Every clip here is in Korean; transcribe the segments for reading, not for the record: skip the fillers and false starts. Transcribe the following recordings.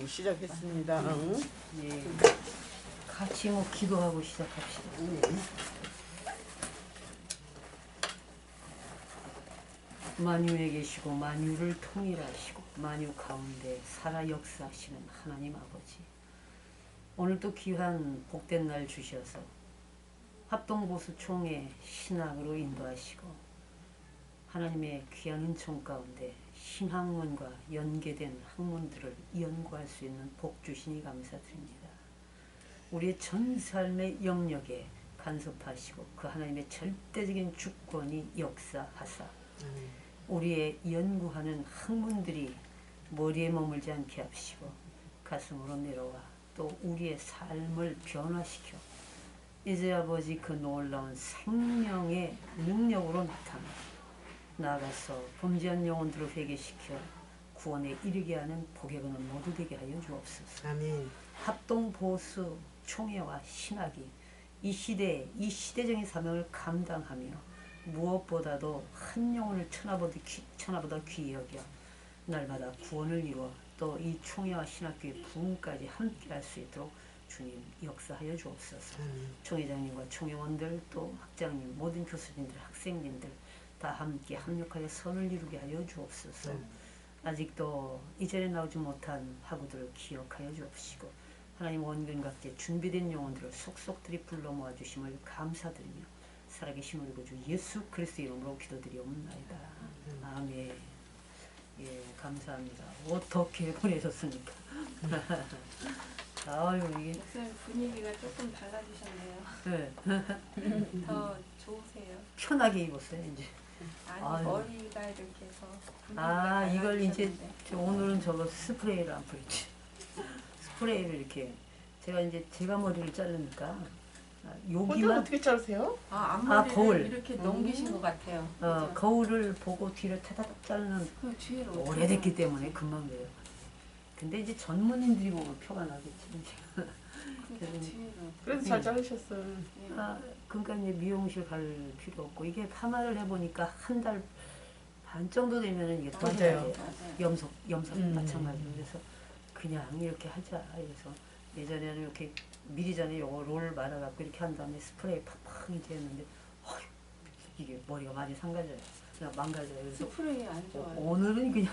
시작했습니다. 예. 같이 뭐 기도하고 시작합시다. 만유에 계시고 만유를 통일하시고 만유 가운데 살아 역사하시는 하나님 아버지, 오늘도 귀한 복된 날 주셔서 합동보수 총회 신학으로 인도하시고 하나님의 귀한 은총 가운데 신학문과 연계된 학문들을 연구할 수 있는 복 주시니 감사드립니다. 우리의 전 삶의 영역에 간섭하시고 그 하나님의 절대적인 주권이 역사하사 우리의 연구하는 학문들이 머리에 머물지 않게 하시고 가슴으로 내려와 또 우리의 삶을 변화시켜 이제 아버지 그 놀라운 생명의 능력으로 나타나 나아가서 범죄한 영혼들을 회개시켜 구원에 이르게 하는 복의 근원 모두 되게 하여 주옵소서. 아멘. 합동보수 총회와 신학이 이 시대에 이 시대적인 사명을 감당하며 무엇보다도 한 영혼을 천하보다 귀히 여겨 날마다 구원을 이루어 또 이 총회와 신학교의 부흥까지 함께 할 수 있도록 주님 역사하여 주옵소서. 총회장님과 총회원들 또 학장님 모든 교수님들 학생님들 다 함께 합력하여 선을 이루게 하여 주옵소서. 아직도 이전에 나오지 못한 학우들을 기억하여 주옵시고 하나님 원근각제 준비된 영혼들을 속속들이 불러 모아주심을 감사드리며 살아계신 우리 구주 예수 그리스도 이름으로 기도드리옵나이다. 아멘. 예, 감사합니다. 어떻게 보내셨습니까? 아유, 이게 목사님 분위기가 조금 달라지셨네요. 네. 더 좋으세요. 편하게 입었어요 이제. 아니 아유. 머리가 이렇게 해서 분위기가 아, 이걸 이제 달라지셨는데. 오늘은 저거 스프레이를 안 뿌리지. 스프레이를 이렇게 제가 머리를 자르니까 혼자 여기만 어떻게 자르세요? 앞머리를 거울. 이렇게 넘기신 것 같아요. 그죠? 거울을 보고 뒤를 타닥 자르는 그 뒤로 오래됐기 때문에 금방 돼요. 근데 이제 전문인들이 보면 표가 나겠지. 그러니까 뒤로. 그래도 잘 자르셨어요. 예. 그러니까 이제 미용실 갈 필요 없고 이게 파마를 해보니까 한 달 반 정도 되면은 이게 맞아요. 터져요. 맞아요. 염색 마찬가지로. 그래서 그냥 이렇게 하자. 그래서 예전에는 이렇게 미리 전에 요거 롤 말아갖고 이렇게 한 다음에 스프레이 팍팍 이제 했는데 이게 머리가 많이 상가져요. 그냥 망가져요. 그래서 스프레이 안 좋아요. 오늘은 그냥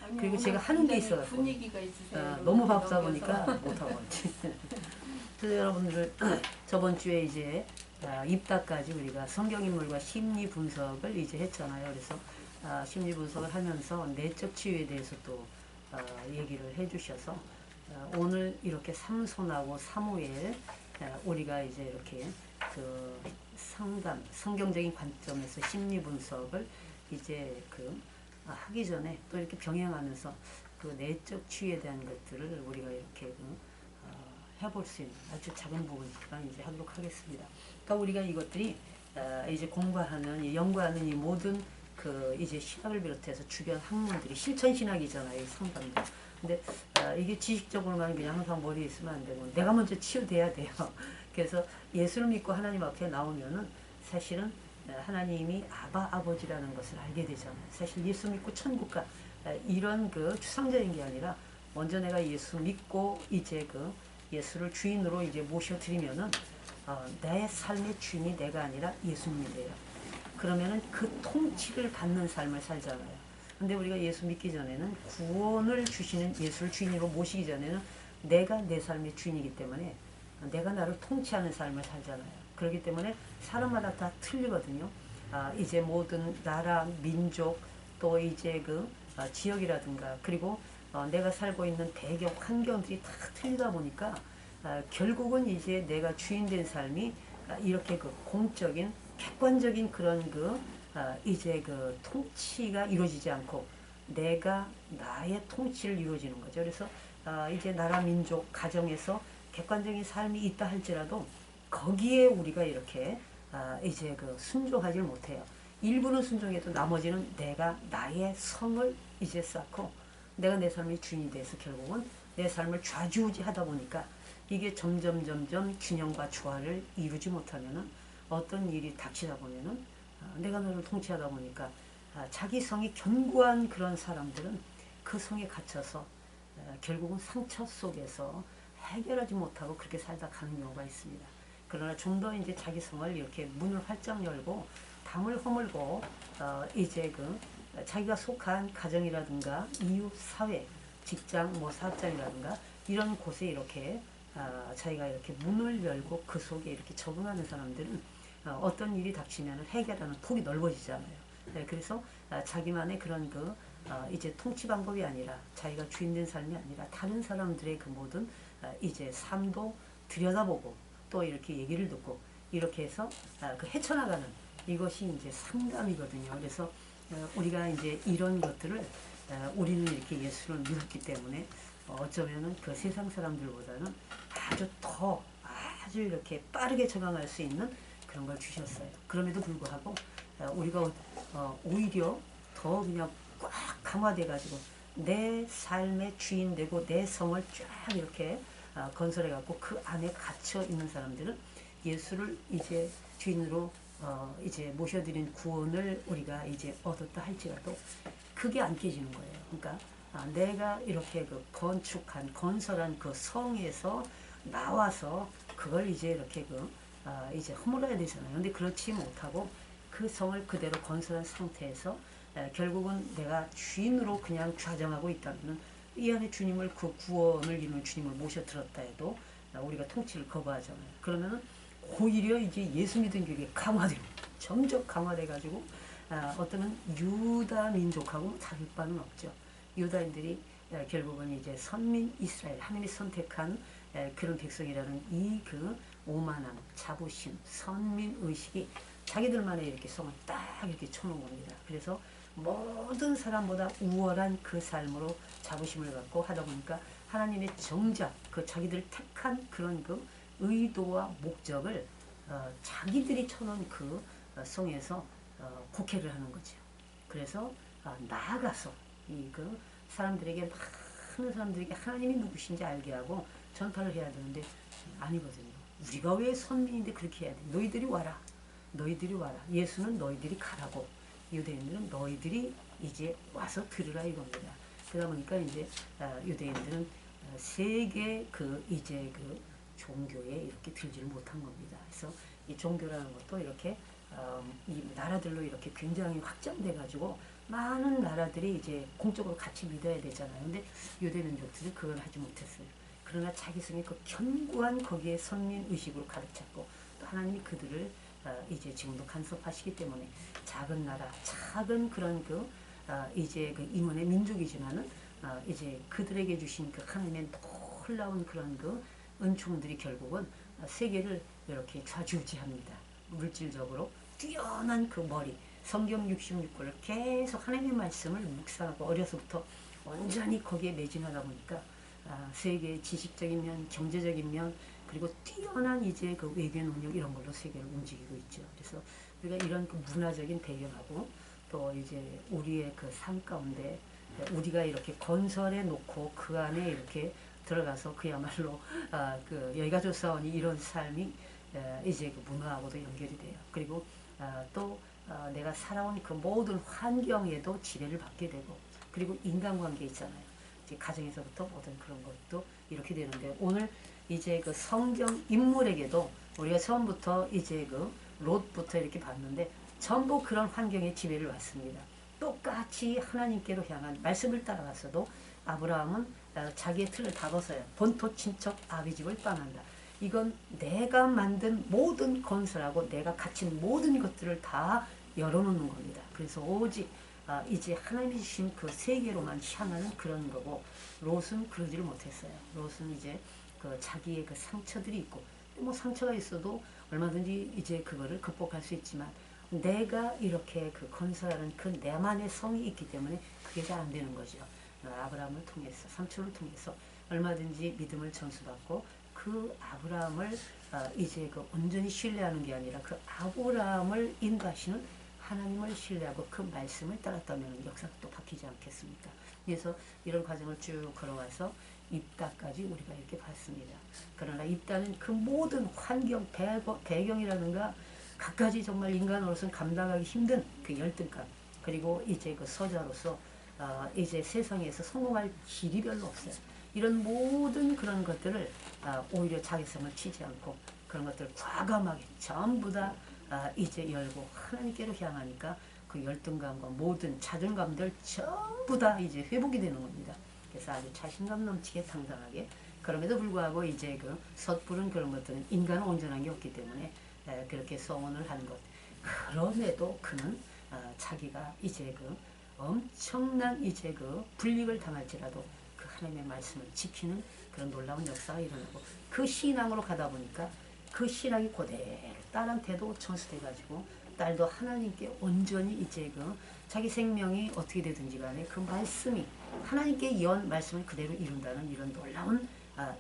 아니요, 그리고 오늘 제가 하는 게 굉장히 있어갖고. 분위기가 있으세요. 너무 이렇게 바쁘다 넘겨서. 보니까 못하고 있지. 그래서 여러분들 저번 주에 이제 입다까지 우리가 성경인물과 심리 분석을 이제 했잖아요. 그래서 심리 분석을 하면서 내적 치유에 대해서 또 얘기를 해주셔서 오늘 이렇게 삼손하고 사무엘 우리가 이제 이렇게 그 상담 성경적인 관점에서 심리 분석을 이제 하기 전에 또 이렇게 병행하면서 그 내적 치유에 대한 것들을 우리가 이렇게 해볼 수 있는 아주 작은 부분이지만 이제 하도록 하겠습니다. 그러니까 우리가 이것들이 이제 공부하는 연구하는 이 모든 그 이제 신학을 비롯해서 주변 학문들이 실천 신학이잖아요, 상담도. 근데 이게 지식적으로만 그냥 항상 머리에 있으면 안 되고 내가 먼저 치유돼야 돼요. 그래서 예수를 믿고 하나님 앞에 나오면은 사실은 하나님이 아버지라는 것을 알게 되잖아요. 사실 예수 믿고 천국 가 이런 그 추상적인 게 아니라 먼저 내가 예수 믿고 이제 예수를 주인으로 이제 모셔드리면은 내 삶의 주인이 내가 아니라 예수님이래요. 그러면은 그 통치를 받는 삶을 살잖아요. 근데 우리가 예수 믿기 전에는 구원을 주시는 예수를 주인으로 모시기 전에는 내가 내 삶의 주인이기 때문에 내가 나를 통치하는 삶을 살잖아요. 그렇기 때문에 사람마다 다 틀리거든요. 이제 모든 나라, 민족, 또 이제 지역이라든가 그리고 내가 살고 있는 배경, 환경들이 다 틀리다 보니까 결국은 이제 내가 주인된 삶이 이렇게 공적인, 객관적인 그런 이제 통치가 이루어지지 않고 내가 나의 통치를 이루어지는 거죠. 그래서 이제 나라, 민족, 가정에서 객관적인 삶이 있다 할지라도 거기에 우리가 이렇게 이제 순종하지 못해요. 일부는 순종해도 나머지는 내가 나의 성을 이제 쌓고 내가 내 삶의 주인이 돼서 결국은 내 삶을 좌지우지하다 보니까 이게 점점 균형과 조화를 이루지 못하면은 어떤 일이 닥치다 보면은 내가 너를 통치하다 보니까 자기 성이 견고한 그런 사람들은 그 성에 갇혀서 결국은 상처 속에서 해결하지 못하고 그렇게 살다 가는 경우가 있습니다. 그러나 좀 더 이제 자기 성을 이렇게 문을 활짝 열고 담을 허물고 이제 그 자기가 속한 가정이라든가 이웃 사회, 직장, 뭐 사업장이라든가 이런 곳에 이렇게 자기가 이렇게 문을 열고 그 속에 이렇게 적응하는 사람들은 어떤 일이 닥치면 해결하는 폭이 넓어지잖아요. 네, 그래서 자기만의 그런 이제 통치 방법이 아니라 자기가 주인된 삶이 아니라 다른 사람들의 그 모든 이제 삶도 들여다보고 또 이렇게 얘기를 듣고 이렇게 해서 그 헤쳐나가는 이것이 이제 상담이거든요. 그래서 우리가 이제 이런 것들을 우리는 이렇게 예수를 믿었기 때문에 어쩌면은 그 세상 사람들보다는 아주 이렇게 빠르게 적응할 수 있는 그런 걸 주셨어요. 그럼에도 불구하고 우리가 오히려 더 그냥 꽉 강화돼 가지고 내 삶의 주인 되고 내 성을 쫙 이렇게 건설해 갖고 그 안에 갇혀 있는 사람들은 예수를 이제 주인으로 이제 모셔드린 구원을 우리가 이제 얻었다 할지라도 그게 안 깨지는 거예요. 그러니까 내가 이렇게 그 건설한 그 성에서 나와서 그걸 이제 이렇게 이제 허물어야 되잖아요. 근데 그렇지 못하고 그 성을 그대로 건설한 상태에서 결국은 내가 주인으로 그냥 좌정하고 있다면 이 안에 주님을 그 구원을 이루는 주님을 모셔 들었다 해도 우리가 통치를 거부하잖아요. 그러면은 오히려 이제 예수 믿은 교육이 강화되고 점점 강화돼 가지고 어떤 유다 민족하고 다를 바는 없죠. 유다인들이 결국은 이제 선민 이스라엘 하나님이 선택한 그런 백성이라는 이 그 오만함, 자부심, 선민 의식이 자기들만의 이렇게 성을 딱 이렇게 쳐놓은 겁니다. 그래서 모든 사람보다 우월한 그 삶으로 자부심을 갖고 하다 보니까 하나님의 정작 그 자기들 택한 그런 그 의도와 목적을 자기들이 쳐놓은 그 성에서 국회를 하는 거죠. 그래서 나아가서 이 그 사람들에게 많은 사람들에게 하나님이 누구신지 알게 하고 전파를 해야 되는데 아니거든요. 우리가 왜 선민인데 그렇게 해야 돼? 너희들이 와라. 너희들이 와라. 예수는 너희들이 가라고. 유대인들은 너희들이 이제 와서 들으라 이겁니다. 그러다 보니까 이제 유대인들은 세계 이제 종교에 이렇게 들지를 못한 겁니다. 그래서 이 종교라는 것도 이렇게 이 나라들로 이렇게 굉장히 확장돼 가지고 많은 나라들이 이제 공적으로 같이 믿어야 되잖아요. 근데 유대 민족들이 그걸 하지 못했어요. 그러나 자기 성의 그 견고한 거기에 선민 의식으로 가득 찼고 또 하나님이 그들을 이제 지금도 간섭하시기 때문에 작은 나라, 작은 그런 이제 임원의 민족이지만은 이제 그들에게 주신 그 하나님의 놀라운 그런 은총들이 결국은 세계를 이렇게 좌지우지합니다. 물질적으로 뛰어난 그 머리, 성경 66권을 계속 하나님의 말씀을 묵상하고 어려서부터 온전히 거기에 매진하다 보니까 세계의 지식적인 면, 경제적인 면, 그리고 뛰어난 이제 그 외교 능력 이런 걸로 세계를 움직이고 있죠. 그래서 우리가 이런 그 문화적인 배경하고 또 이제 우리의 그 삶 가운데 우리가 이렇게 건설해 놓고 그 안에 이렇게 들어가서 그야말로 그 여기가조사원이 이런 삶이 이제 그 문화하고도 연결이 돼요. 그리고 또 내가 살아온 그 모든 환경에도 지배를 받게 되고 그리고 인간관계 있잖아요. 이제 가정에서부터 모든 그런 것도 이렇게 되는데 오늘 이제 그 성경 인물에게도 우리가 처음부터 이제 그 롯부터 이렇게 봤는데 전부 그런 환경에 지배를 받습니다. 똑같이 하나님께로 향한 말씀을 따라갔어도 아브라함은 자기의 틀을 다 벗어요. 본토 친척 아비 집을 떠난다. 이건 내가 만든 모든 건설하고 내가 갖춘 모든 것들을 다 열어놓는 겁니다. 그래서 오직 이제 하나님이 주신 그 세계로만 향하는 그런 거고 롯은 그러지를 못했어요. 롯은 이제 자기의 그 상처들이 있고 뭐 상처가 있어도 얼마든지 이제 그거를 극복할 수 있지만 내가 이렇게 건설하는 그 내만의 성이 있기 때문에 그게 잘 안 되는 거죠. 아브라함을 통해서 삼촌을 통해서 얼마든지 믿음을 전수받고 그 아브라함을 이제 온전히 신뢰하는 게 아니라 그 아브라함을 인도하시는 하나님을 신뢰하고 그 말씀을 따랐다면 역사가 또 바뀌지 않겠습니까? 그래서 이런 과정을 쭉 걸어와서 입다까지 우리가 이렇게 봤습니다. 그러나 입다는 그 모든 환경, 배경이라든가 갖가지 정말 인간으로서는 감당하기 힘든 그 열등감 그리고 이제 그 서자로서 이제 세상에서 성공할 길이 별로 없어요. 이런 모든 그런 것들을 오히려 자기성을 치지 않고 그런 것들을 과감하게 전부 다 이제 열고 하나님께로 향하니까 그 열등감과 모든 자존감들 전부 다 이제 회복이 되는 겁니다. 그래서 아주 자신감 넘치게 당당하게 그럼에도 불구하고 이제 그 섣부른 그런 것들은 인간은 온전한 게 없기 때문에 그렇게 소원을 하는 것. 그럼에도 그는 자기가 이제 그 엄청난 이제 그 불이익을 당할지라도 그 하나님의 말씀을 지키는 그런 놀라운 역사가 일어나고 그 신앙으로 가다 보니까 그 신앙이 그대로 딸한테도 전수돼가지고 딸도 하나님께 온전히 이제 그 자기 생명이 어떻게 되든지 간에 그 말씀이 하나님께 연 말씀을 그대로 이룬다는 이런 놀라운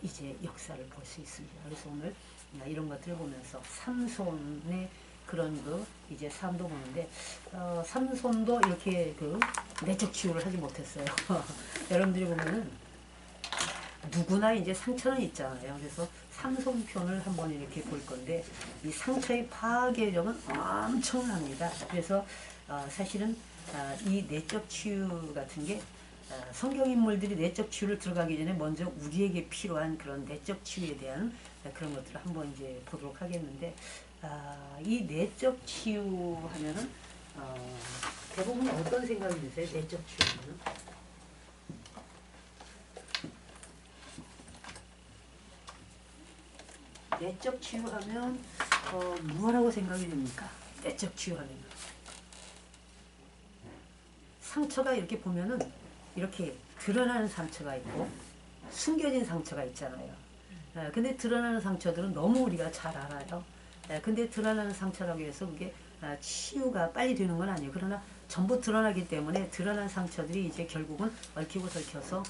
이제 역사를 볼 수 있습니다. 그래서 오늘 이런 것들을 보면서 삼손의 그런 그 이제 삶도 보는데 삼손도 이렇게 그 내적 치유를 하지 못했어요. 여러분들이 보면은 누구나 이제 상처는 있잖아요. 그래서 삼손 편을 한번 이렇게 볼 건데 이 상처의 파괴력은 엄청납니다. 그래서 사실은 이 내적 치유 같은 게 성경 인물들이 내적 치유를 들어가기 전에 먼저 우리에게 필요한 그런 내적 치유에 대한 그런 것들을 한번 이제 보도록 하겠는데 이 내적 치유하면은 대부분 어떤 생각이 드세요? 내적 치유는? 내적 치유하면 뭐라고 생각이 됩니까? 내적 치유하면 상처가 이렇게 보면은 이렇게 드러나는 상처가 있고 숨겨진 상처가 있잖아요. 근데 드러나는 상처들은 너무 우리가 잘 알아요. 근데 드러나는 상처라고 해서 그게 치유가 빨리 되는 건 아니에요. 그러나 전부 드러나기 때문에 드러난 상처들이 이제 결국은 얽히고 설켜서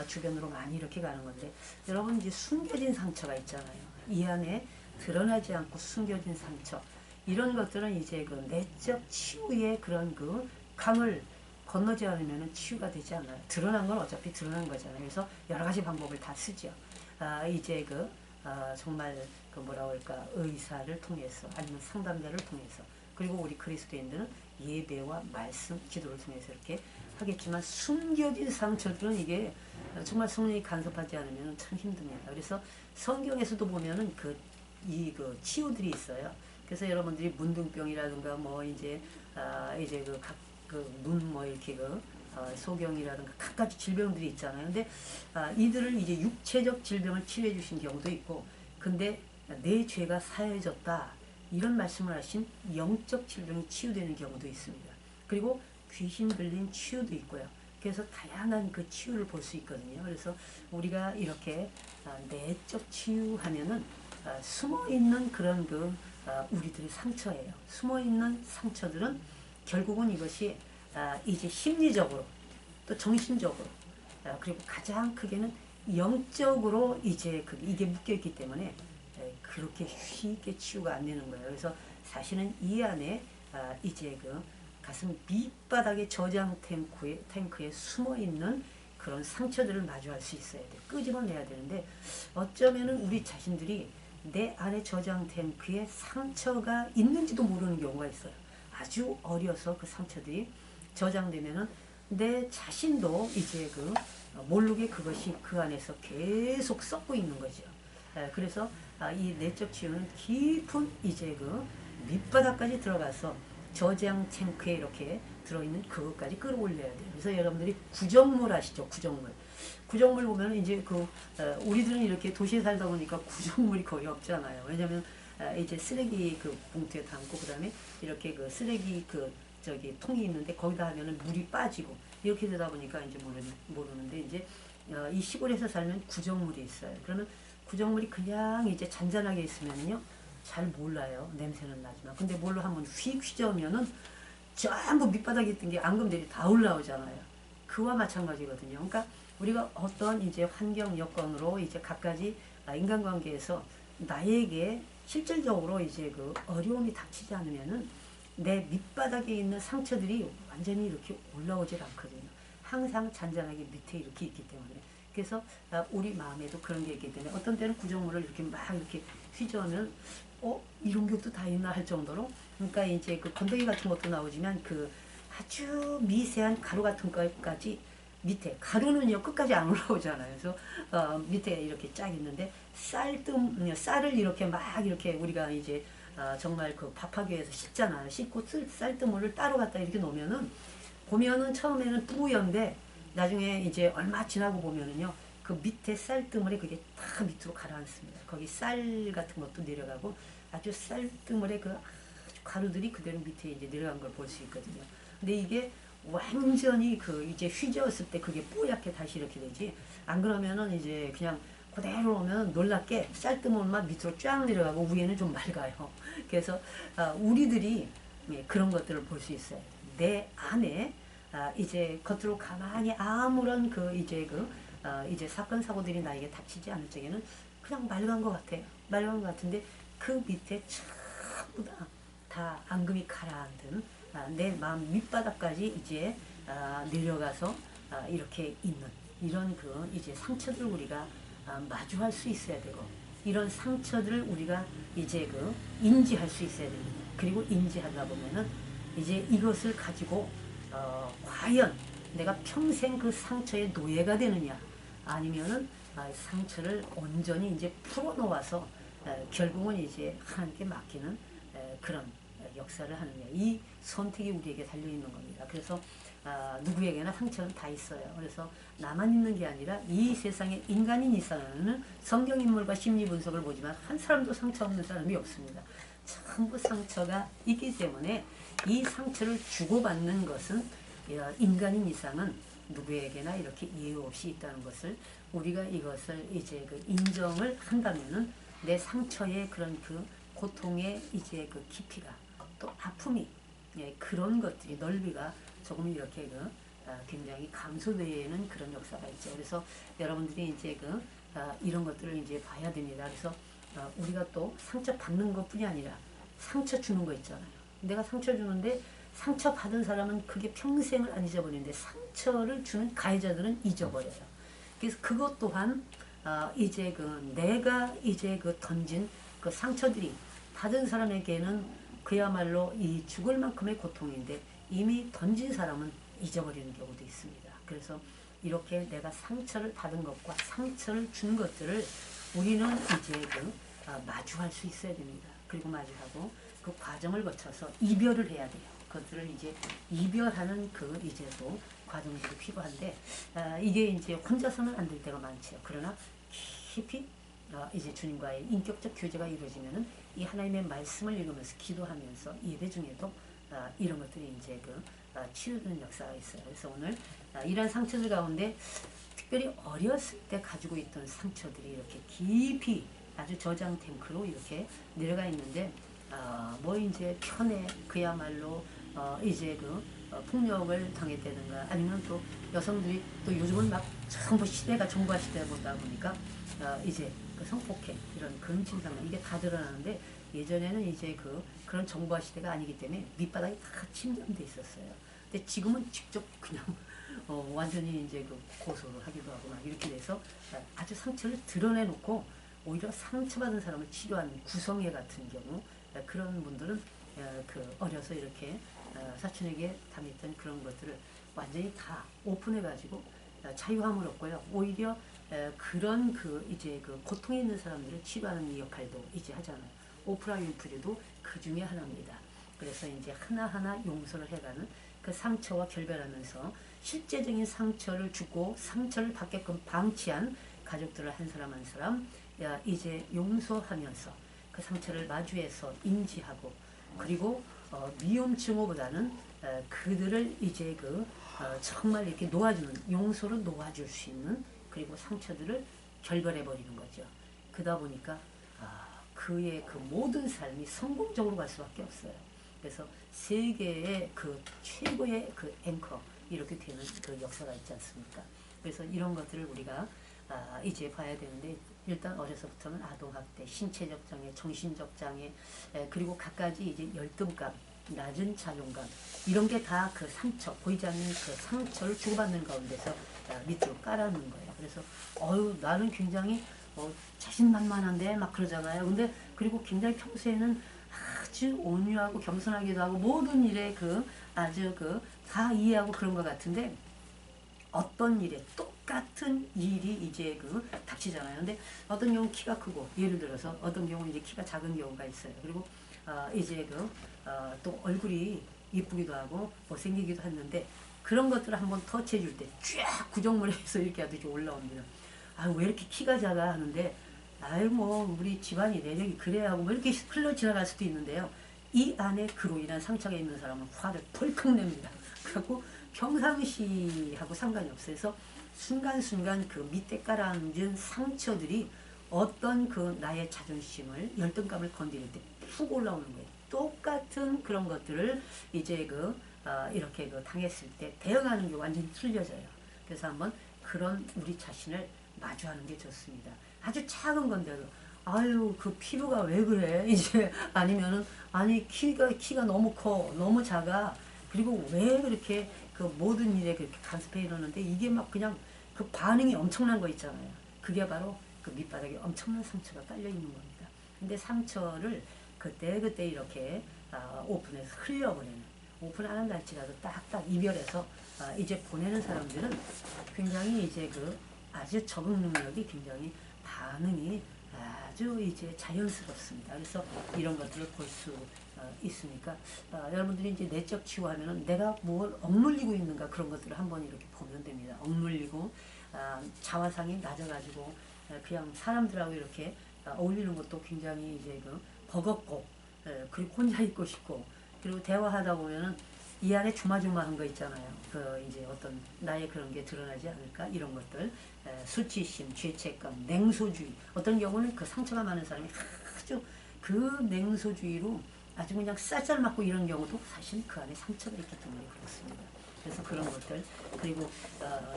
주변으로 많이 이렇게 가는 건데 여러분 이제 숨겨진 상처가 있잖아요. 이 안에 드러나지 않고 숨겨진 상처 이런 것들은 이제 그 내적 치유의 그런 그 강을 건너지 않으면 치유가 되지 않아요. 드러난 건 어차피 드러난 거잖아요. 그래서 여러 가지 방법을 다 쓰죠. 이제 그 정말 그 뭐라 그럴까 의사를 통해서 아니면 상담자를 통해서 그리고 우리 그리스도인들은 예배와 말씀, 기도를 통해서 이렇게 하겠지만 숨겨진 상처들은 이게 정말 성령이 간섭하지 않으면 참 힘듭니다. 그래서 성경에서도 보면은 그 치유들이 있어요. 그래서 여러분들이 문둥병이라든가 뭐 이제 이제 눈 뭐 이렇게 소경이라든가 각가지 질병들이 있잖아요. 근데 이들을 이제 육체적 질병을 치료해 주신 경우도 있고, 근데 내 죄가 사해졌다 이런 말씀을 하신 영적 질병이 치유되는 경우도 있습니다. 그리고 귀신 들린 치유도 있고요. 그래서 다양한 그 치유를 볼 수 있거든요. 그래서 우리가 이렇게 내적 치유하면은 숨어 있는 그런 우리들의 상처예요. 숨어 있는 상처들은 결국은 이것이 이제 심리적으로 또 정신적으로 그리고 가장 크게는 영적으로 이제 이게 묶여 있기 때문에 그렇게 쉽게 치유가 안 되는 거예요. 그래서 사실은 이 안에 이제 가슴 밑바닥의 저장 탱크에 숨어 있는 그런 상처들을 마주할 수 있어야 돼. 끄집어내야 되는데 어쩌면은 우리 자신들이 내 안에 저장 탱크에 상처가 있는지도 모르는 경우가 있어요. 아주 어려서 그 상처들이 저장되면은 내 자신도 이제 모르게 그것이 그 안에서 계속 썩고 있는 거죠. 그래서 이 내적 치유는 깊은 이제 밑바닥까지 들어가서 저장 탱크에 이렇게 들어있는 그것까지 끌어올려야 돼요. 그래서 여러분들이 구정물 아시죠? 구정물. 구정물 보면 이제 우리들은 이렇게 도시에 살다 보니까 구정물이 거의 없잖아요. 왜냐면 이제 쓰레기 봉투에 담고 그다음에 이렇게 쓰레기 통이 있는데 거기다 하면은 물이 빠지고 이렇게 되다 보니까 이제 모르는데 이제 이 시골에서 살면 구정물이 있어요. 그러면 구정물이 그냥 이제 잔잔하게 있으면요 잘 몰라요. 냄새는 나지만. 근데 뭘로 한번 휙 휘저으면은 전부 밑바닥에 있던 게 앙금들이 다 올라오잖아요. 그와 마찬가지거든요. 그러니까 우리가 어떤 이제 환경 여건으로 이제 각가지 인간관계에서 나에게 실질적으로 이제 어려움이 닥치지 않으면은 내 밑바닥에 있는 상처들이 완전히 이렇게 올라오질 않거든요. 항상 잔잔하게 밑에 이렇게 있기 때문에. 그래서 우리 마음에도 그런 게 있기 때문에 어떤 때는 구정물을 이렇게 막 이렇게 휘저으면 이런 것도 다 있나 할 정도로 그러니까 이제 건더기 같은 것도 나오지만 아주 미세한 가루 같은 것까지 밑에 가루는요 끝까지 안 올라오잖아요. 그래서 밑에 이렇게 쫙 있는데 쌀을 이렇게 막 이렇게 우리가 이제 정말 그 밥하기 위해서 씻잖아요. 씻고 쌀뜨물을 따로 갖다 이렇게 놓으면은 보면은 처음에는 뿌연데 나중에 이제 얼마 지나고 보면은요 그 밑에 쌀뜨물에 그게 다 밑으로 가라앉습니다. 거기 쌀 같은 것도 내려가고 아주 쌀뜨물에 그 아주 가루들이 그대로 밑에 이제 내려간 걸 볼 수 있거든요. 근데 이게 완전히 그 이제 휘저었을 때 그게 뽀얗게 다시 이렇게 되지. 안 그러면은 이제 그냥 그대로 오면 놀랍게 쌀뜨물만 밑으로 쫙 내려가고 위에는 좀 맑아요. 그래서 우리들이 그런 것들을 볼 수 있어요. 내 안에 이제 겉으로 가만히 아무런 이제 사건 사고들이 나에게 닥치지 않을 적에는 그냥 맑은 것 같아요. 맑은 것 같은데 그 밑에 전부 다 앙금이 가라앉은 내 마음 밑바닥까지 이제 내려가서 이렇게 있는 이런 그 이제 상처들 우리가 마주할 수 있어야 되고 이런 상처들을 우리가 이제 인지할 수 있어야 됩니다. 그리고 인지하다 보면은 이제 이것을 가지고 과연 내가 평생 그 상처의 노예가 되느냐 아니면은 상처를 온전히 이제 풀어놓아서 결국은 이제 하나님께 맡기는 그런 역사를 하느냐 이 선택이 우리에게 달려있는 겁니다. 그래서 누구에게나 상처는 다 있어요. 그래서 나만 있는 게 아니라 이 세상에 인간인 이상은 성경인물과 심리분석을 보지만 한 사람도 상처 없는 사람이 없습니다. 전부 상처가 있기 때문에 이 상처를 주고받는 것은 인간인 이상은 누구에게나 이렇게 예외 없이 있다는 것을 우리가 이것을 이제 인정을 한다면은 내 상처의 그런 그 고통의 이제 그 깊이가 또 아픔이 그런 것들이 넓이가 조금 이렇게 굉장히 감소되는 그런 역사가 있죠. 그래서 여러분들이 이제 이런 것들을 이제 봐야 됩니다. 그래서 우리가 또 상처 받는 것뿐이 아니라 상처 주는 거 있잖아요. 내가 상처 주는데 상처 받은 사람은 그게 평생을 안 잊어버리는데 상처를 주는 가해자들은 잊어버려요. 그래서 그것 또한 이제 내가 이제 던진 그 상처들이 받은 사람에게는 그야말로 이 죽을 만큼의 고통인데 이미 던진 사람은 잊어버리는 경우도 있습니다. 그래서 이렇게 내가 상처를 받은 것과 상처를 준 것들을 우리는 이제 마주할 수 있어야 됩니다. 그리고 마주하고 그 과정을 거쳐서 이별을 해야 돼요. 그것들을 이제 이별하는 이제 또 과정들이 필요한데 이게 이제 혼자서는 안 될 때가 많죠. 그러나 깊이 이제 주님과의 인격적 교제가 이루어지면은 이 하나님의 말씀을 읽으면서 기도하면서 예배 중에도 이런 것들이 이제 치유되는 역사가 있어요. 그래서 오늘 이런 상처들 가운데 특별히 어렸을 때 가지고 있던 상처들이 이렇게 깊이 아주 저장 탱크로 이렇게 내려가 있는데 뭐 이제 편에 그야말로 이제 폭력을 당했다든가 아니면 또 여성들이 또 요즘은 막 전부 시대가 종과 시대보다 보니까 이제 성폭행 이런 그런 침상 이게 다 드러나는데 예전에는 이제 그런 정보화 시대가 아니기 때문에 밑바닥이 다 침잠돼 있었어요. 근데 지금은 직접 그냥 완전히 이제 고소를 하기도 하고 막 이렇게 돼서 아주 상처를 드러내놓고 오히려 상처받은 사람을 치료하는 구성애 같은 경우 그런 분들은 어려서 이렇게 사촌에게 당했던 그런 것들을 완전히 다 오픈해가지고 자유함을 얻고요. 오히려 그런 이제 고통에 있는 사람들을 치료하는 이 역할도 이제 하잖아요. 오프라 윈프리도 그 중에 하나입니다. 그래서 이제 하나하나 용서를 해가는 그 상처와 결별하면서 실제적인 상처를 주고 상처를 받게끔 방치한 가족들을 한 사람 한 사람 이제 용서하면서 그 상처를 마주해서 인지하고 그리고 미움 증오보다는 그들을 이제 정말 이렇게 놓아주는 용서로 놓아줄 수 있는 그리고 상처들을 결별해버리는 거죠. 그러다 보니까 그의 모든 삶이 성공적으로 갈 수밖에 없어요. 그래서 세계의 최고의 앵커 이렇게 되는 역사가 있지 않습니까? 그래서 이런 것들을 우리가 이제 봐야 되는데 일단 어려서부터는 아동학대, 신체적 장애, 정신적 장애 그리고 갖가지 이제 열등감, 낮은 자존감 이런 게 다 상처, 보이지 않는 상처를 주고받는 가운데서 밑으로 깔아놓는 거예요. 그래서 나는 굉장히 자신만만한데 막 그러잖아요. 근데 그리고 굉장히 평소에는 아주 온유하고 겸손하기도 하고 모든 일에 아주 다 이해하고 그런 것 같은데 어떤 일에 똑같은 일이 이제 그 닥치잖아요. 근데 어떤 경우 키가 크고 예를 들어서 어떤 경우 이제 키가 작은 경우가 있어요. 그리고 이제 또 얼굴이 이쁘기도 하고 못생기기도 했는데 그런 것들을 한번 터치해 줄 때 쫙 구정물에서 이렇게 하듯이 올라옵니다. 아, 왜 이렇게 키가 작아 하는데 아유 뭐 우리 집안이 내력이 그래야 하고 뭐 이렇게 흘러 지나갈 수도 있는데요. 이 안에 그로 인한 상처가 있는 사람은 화를 펄컥 냅니다. 그래갖고 평상시하고 상관이 없어요. 그래서 순간순간 그 밑에 깔아앉은 상처들이 어떤 그 나의 자존심을 열등감을 건드릴 때 훅 올라오는 거예요. 똑같은 그런 것들을 이제 이렇게 당했을 때 대응하는 게 완전히 틀려져요. 그래서 한번 그런 우리 자신을 마주하는 게 좋습니다. 아주 작은 건데도 아유 그 피부가 왜 그래 이제 아니면은 아니 키가 너무 커 너무 작아 그리고 왜 그렇게 그 모든 일에 그렇게 간섭해 이러는데 이게 막 그냥 그 반응이 엄청난 거 있잖아요. 그게 바로 그 밑바닥에 엄청난 상처가 깔려 있는 겁니다. 근데 상처를 그때 이렇게 오픈해서 흘려보내는 오픈 안 한다 할지라도 딱딱 이별해서 이제 보내는 사람들은 굉장히 이제 아주 적응 능력이 굉장히 반응이 아주 이제 자연스럽습니다. 그래서 이런 것들을 볼 수 있으니까 여러분들이 이제 내적 치유하면은 내가 뭘 억눌리고 있는가 그런 것들을 한번 이렇게 보면 됩니다. 억눌리고 자화상이 낮아가지고 그냥 사람들하고 이렇게 어울리는 것도 굉장히 이제 버겁고 그리고 혼자 있고 싶고 그리고 대화하다 보면은 이 안에 조마조마한 거 있잖아요. 이제 어떤 나의 그런 게 드러나지 않을까 이런 것들 수치심, 죄책감, 냉소주의 어떤 경우는 그 상처가 많은 사람이 아주 그 냉소주의로 아주 그냥 쌀쌀 맞고 이런 경우도 사실 그 안에 상처가 있기 때문에 그렇습니다. 그래서 그런 것들 그리고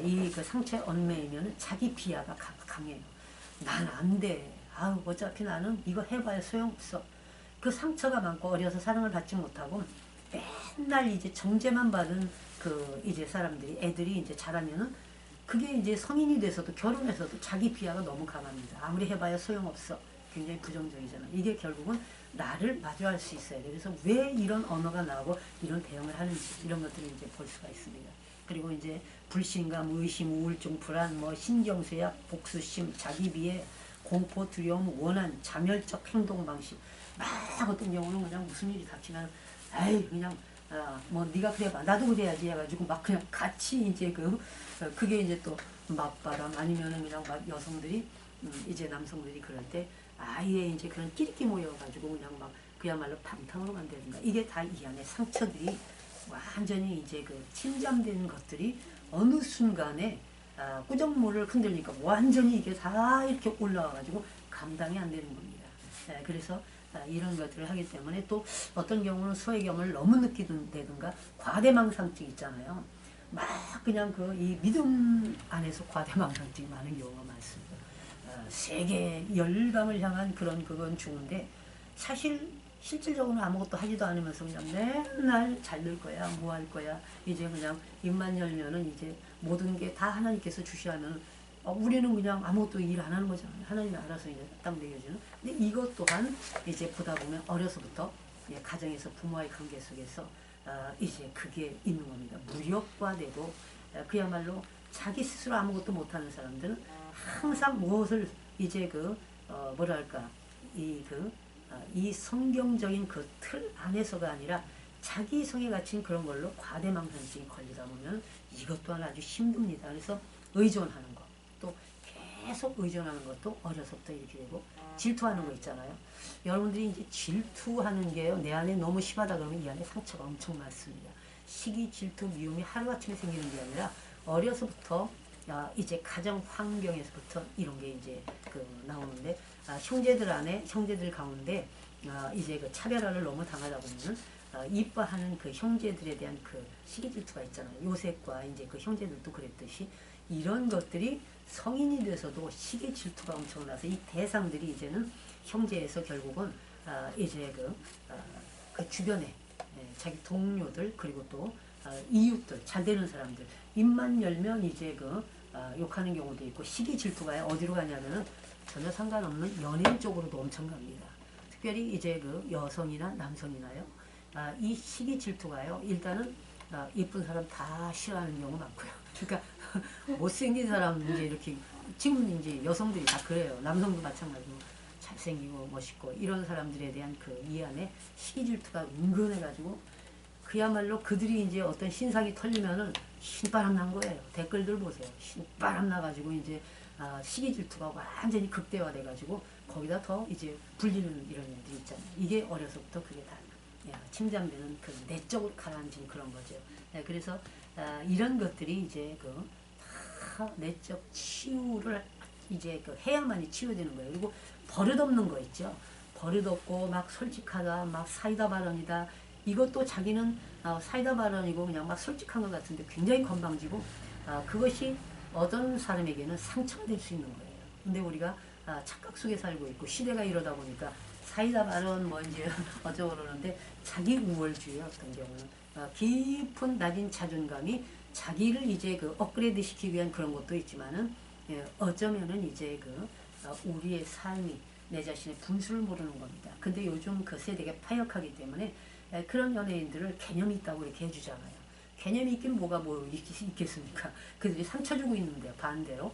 이 그 상처에 얽매이면 자기 비하가 강해요. 난 안 돼. 아우 어차피 나는 이거 해봐야 소용없어. 그 상처가 많고 어려서 사랑을 받지 못하고 맨날 이제 정죄만 받은 이제 사람들이 애들이 이제 자라면은 그게 이제 성인이 돼서도 결혼해서도 자기 비하가 너무 강합니다. 아무리 해봐야 소용없어. 굉장히 부정적이잖아요. 이게 결국은 나를 마주할 수 있어야 돼. 그래서 왜 이런 언어가 나오고 이런 대응을 하는지 이런 것들을 이제 볼 수가 있습니다. 그리고 이제 불신감, 의심, 우울증, 불안, 신경쇠약, 복수심, 자기비해, 공포, 두려움, 원한, 자멸적 행동 방식. 막 어떤 경우는 그냥 무슨 일이 닥치면 아이 그냥 네가 그래봐 나도 그래야지 해가지고 막 그냥 같이 이제 그게 이제 또 맞바람 아니면은 그냥 막 여성들이 이제 남성들이 그럴 때 아예 이제 그런 끼리끼 모여가지고 그냥 막 그야말로 방탕으로 만든다. 이게 다 이 안에 상처들이 완전히 이제 침잠된 것들이 어느 순간에 꾸정물을 흔들리니까 완전히 이게 다 이렇게 올라와가지고 감당이 안 되는 겁니다. 그래서 이런 것들을 하기 때문에 또 어떤 경우는 소외감을 너무 느끼든가 과대망상증 있잖아요. 막 그냥 이 믿음 안에서 과대망상증이 많은 경우가 많습니다. 세계 열감을 향한 그건 좋은데 사실 실질적으로 아무것도 하지도 않으면서 그냥 맨날 잘 될 거야 뭐 할 거야 이제 그냥 입만 열면은 이제 모든 게 다 하나님께서 주시하면 우리는 그냥 아무것도 일 안 하는 거잖아요. 하나님이 알아서 이제 딱 매겨주는. 근데 이것 또한 이제 보다 보면 어려서부터 가정에서 부모와의 관계 속에서 이제 그게 있는 겁니다. 무력화되고 그야말로 자기 스스로 아무것도 못하는 사람들은 항상 무엇을 이제 뭐랄까 이 성경적인 그 틀 안에서가 아니라 자기 성에 갇힌 그런 걸로 과대망상증이 걸리다 보면 이것 또한 아주 힘듭니다. 그래서 의존하는 거, 또 계속 의존하는 것도 어려서부터 이렇게 되고 질투하는 거 있잖아요. 여러분들이 이제 질투하는 게요, 내 안에 너무 심하다 그러면 이 안에 상처가 엄청 많습니다. 시기, 질투, 미움이 하루아침에 생기는 게 아니라 어려서부터 이제 가정 환경에서부터 이런 게 이제 나오는데 형제들 가운데 이제 차별화를 너무 당하다 보면 이뻐하는 형제들에 대한 시기 질투가 있잖아요. 요셉과 이제 형제들도 그랬듯이 이런 것들이 성인이 돼서도 시기 질투가 엄청나서 이 대상들이 이제는 형제에서 결국은 이제 그 주변에 자기 동료들 그리고 또 이웃들 잘 되는 사람들 입만 열면 이제 욕하는 경우도 있고 시기 질투가 어디로 가냐면은 전혀 상관없는 연예인 쪽으로도 엄청 갑니다. 특별히 이제 여성이나 남성이나요. 이 시기 질투가요. 일단은 이쁜 사람 다 싫어하는 경우 많고요. 그러니까 못생긴 사람 이제 이렇게 지금 이제 여성들이 다 그래요. 남성도 마찬가지고 잘생기고 멋있고 이런 사람들에 대한 그 이 안에 시기 질투가 은근해가지고 그야말로 그들이 이제 어떤 신상이 털리면은 신바람 난 거예요. 댓글들 보세요. 신바람 나가지고 이제 시기 질투가 완전히 극대화돼가지고 거기다 더 이제 불리는 이런 일들이 있잖아요. 이게 어려서부터 그게 다 침잠되는 그 내적으로 가라앉은 그런 거죠. 그래서 이런 것들이 이제 다 내적 치유를 이제 해야만이 치유되는 거예요. 그리고 버릇없는 거 있죠. 버릇없고 막 솔직하다, 막 사이다 발언이다. 이것도 자기는 사이다 발언이고 그냥 막 솔직한 것 같은데 굉장히 건방지고 그것이 어떤 사람에게는 상처가 될 수 있는 거예요. 근데 우리가 착각 속에 살고 있고 시대가 이러다 보니까 사이다 발언 뭐 이제 어쩌고 그러는데 자기 우월주의 어떤 경우는 깊은 낮은 자존감이 자기를 이제 업그레이드 시키기 위한 그런 것도 있지만은 어쩌면은 이제 우리의 삶이 내 자신의 분수를 모르는 겁니다. 근데 요즘 그 세대가 파역하기 때문에 그런 연예인들을 개념이 있다고 이렇게 해주잖아요. 개념이 있긴 뭐가 있겠습니까? 그들이 상처 주고 있는데 반대로.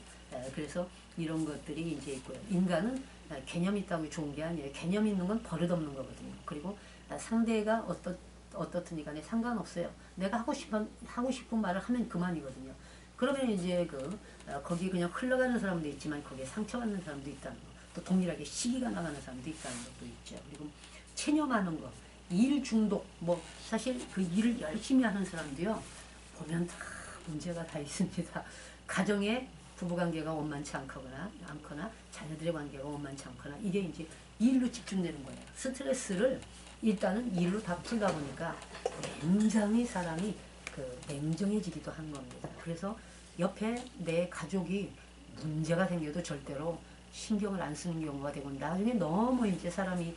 그래서 이런 것들이 이제 있고요. 인간은 개념이 있다고 좋은 게 아니에요. 개념 있는 건 버릇없는 거거든요. 그리고 상대가 어떻든 간에 상관없어요. 내가 하고 싶은 말을 하면 그만이거든요. 그러면 이제 거기 그냥 흘러가는 사람도 있지만 거기에 상처받는 사람도 있다는 거. 또 동일하게 시기가 나가는 사람도 있다는 것도 있죠. 그리고 체념하는 거, 일 중독, 뭐 사실 그 일을 열심히 하는 사람도요 보면 다 문제가 다 있습니다. 가정에 부부관계가 원만치 않거나 자녀들의 관계가 원만치 않거나 이게 이제 일로 집중되는 거예요. 스트레스를 일단은 일로 다 풀다 보니까 굉장히 사람이 냉정해지기도 한 겁니다. 그래서 옆에 내 가족이 문제가 생겨도 절대로 신경을 안 쓰는 경우가 되고 나중에 너무 이제 사람이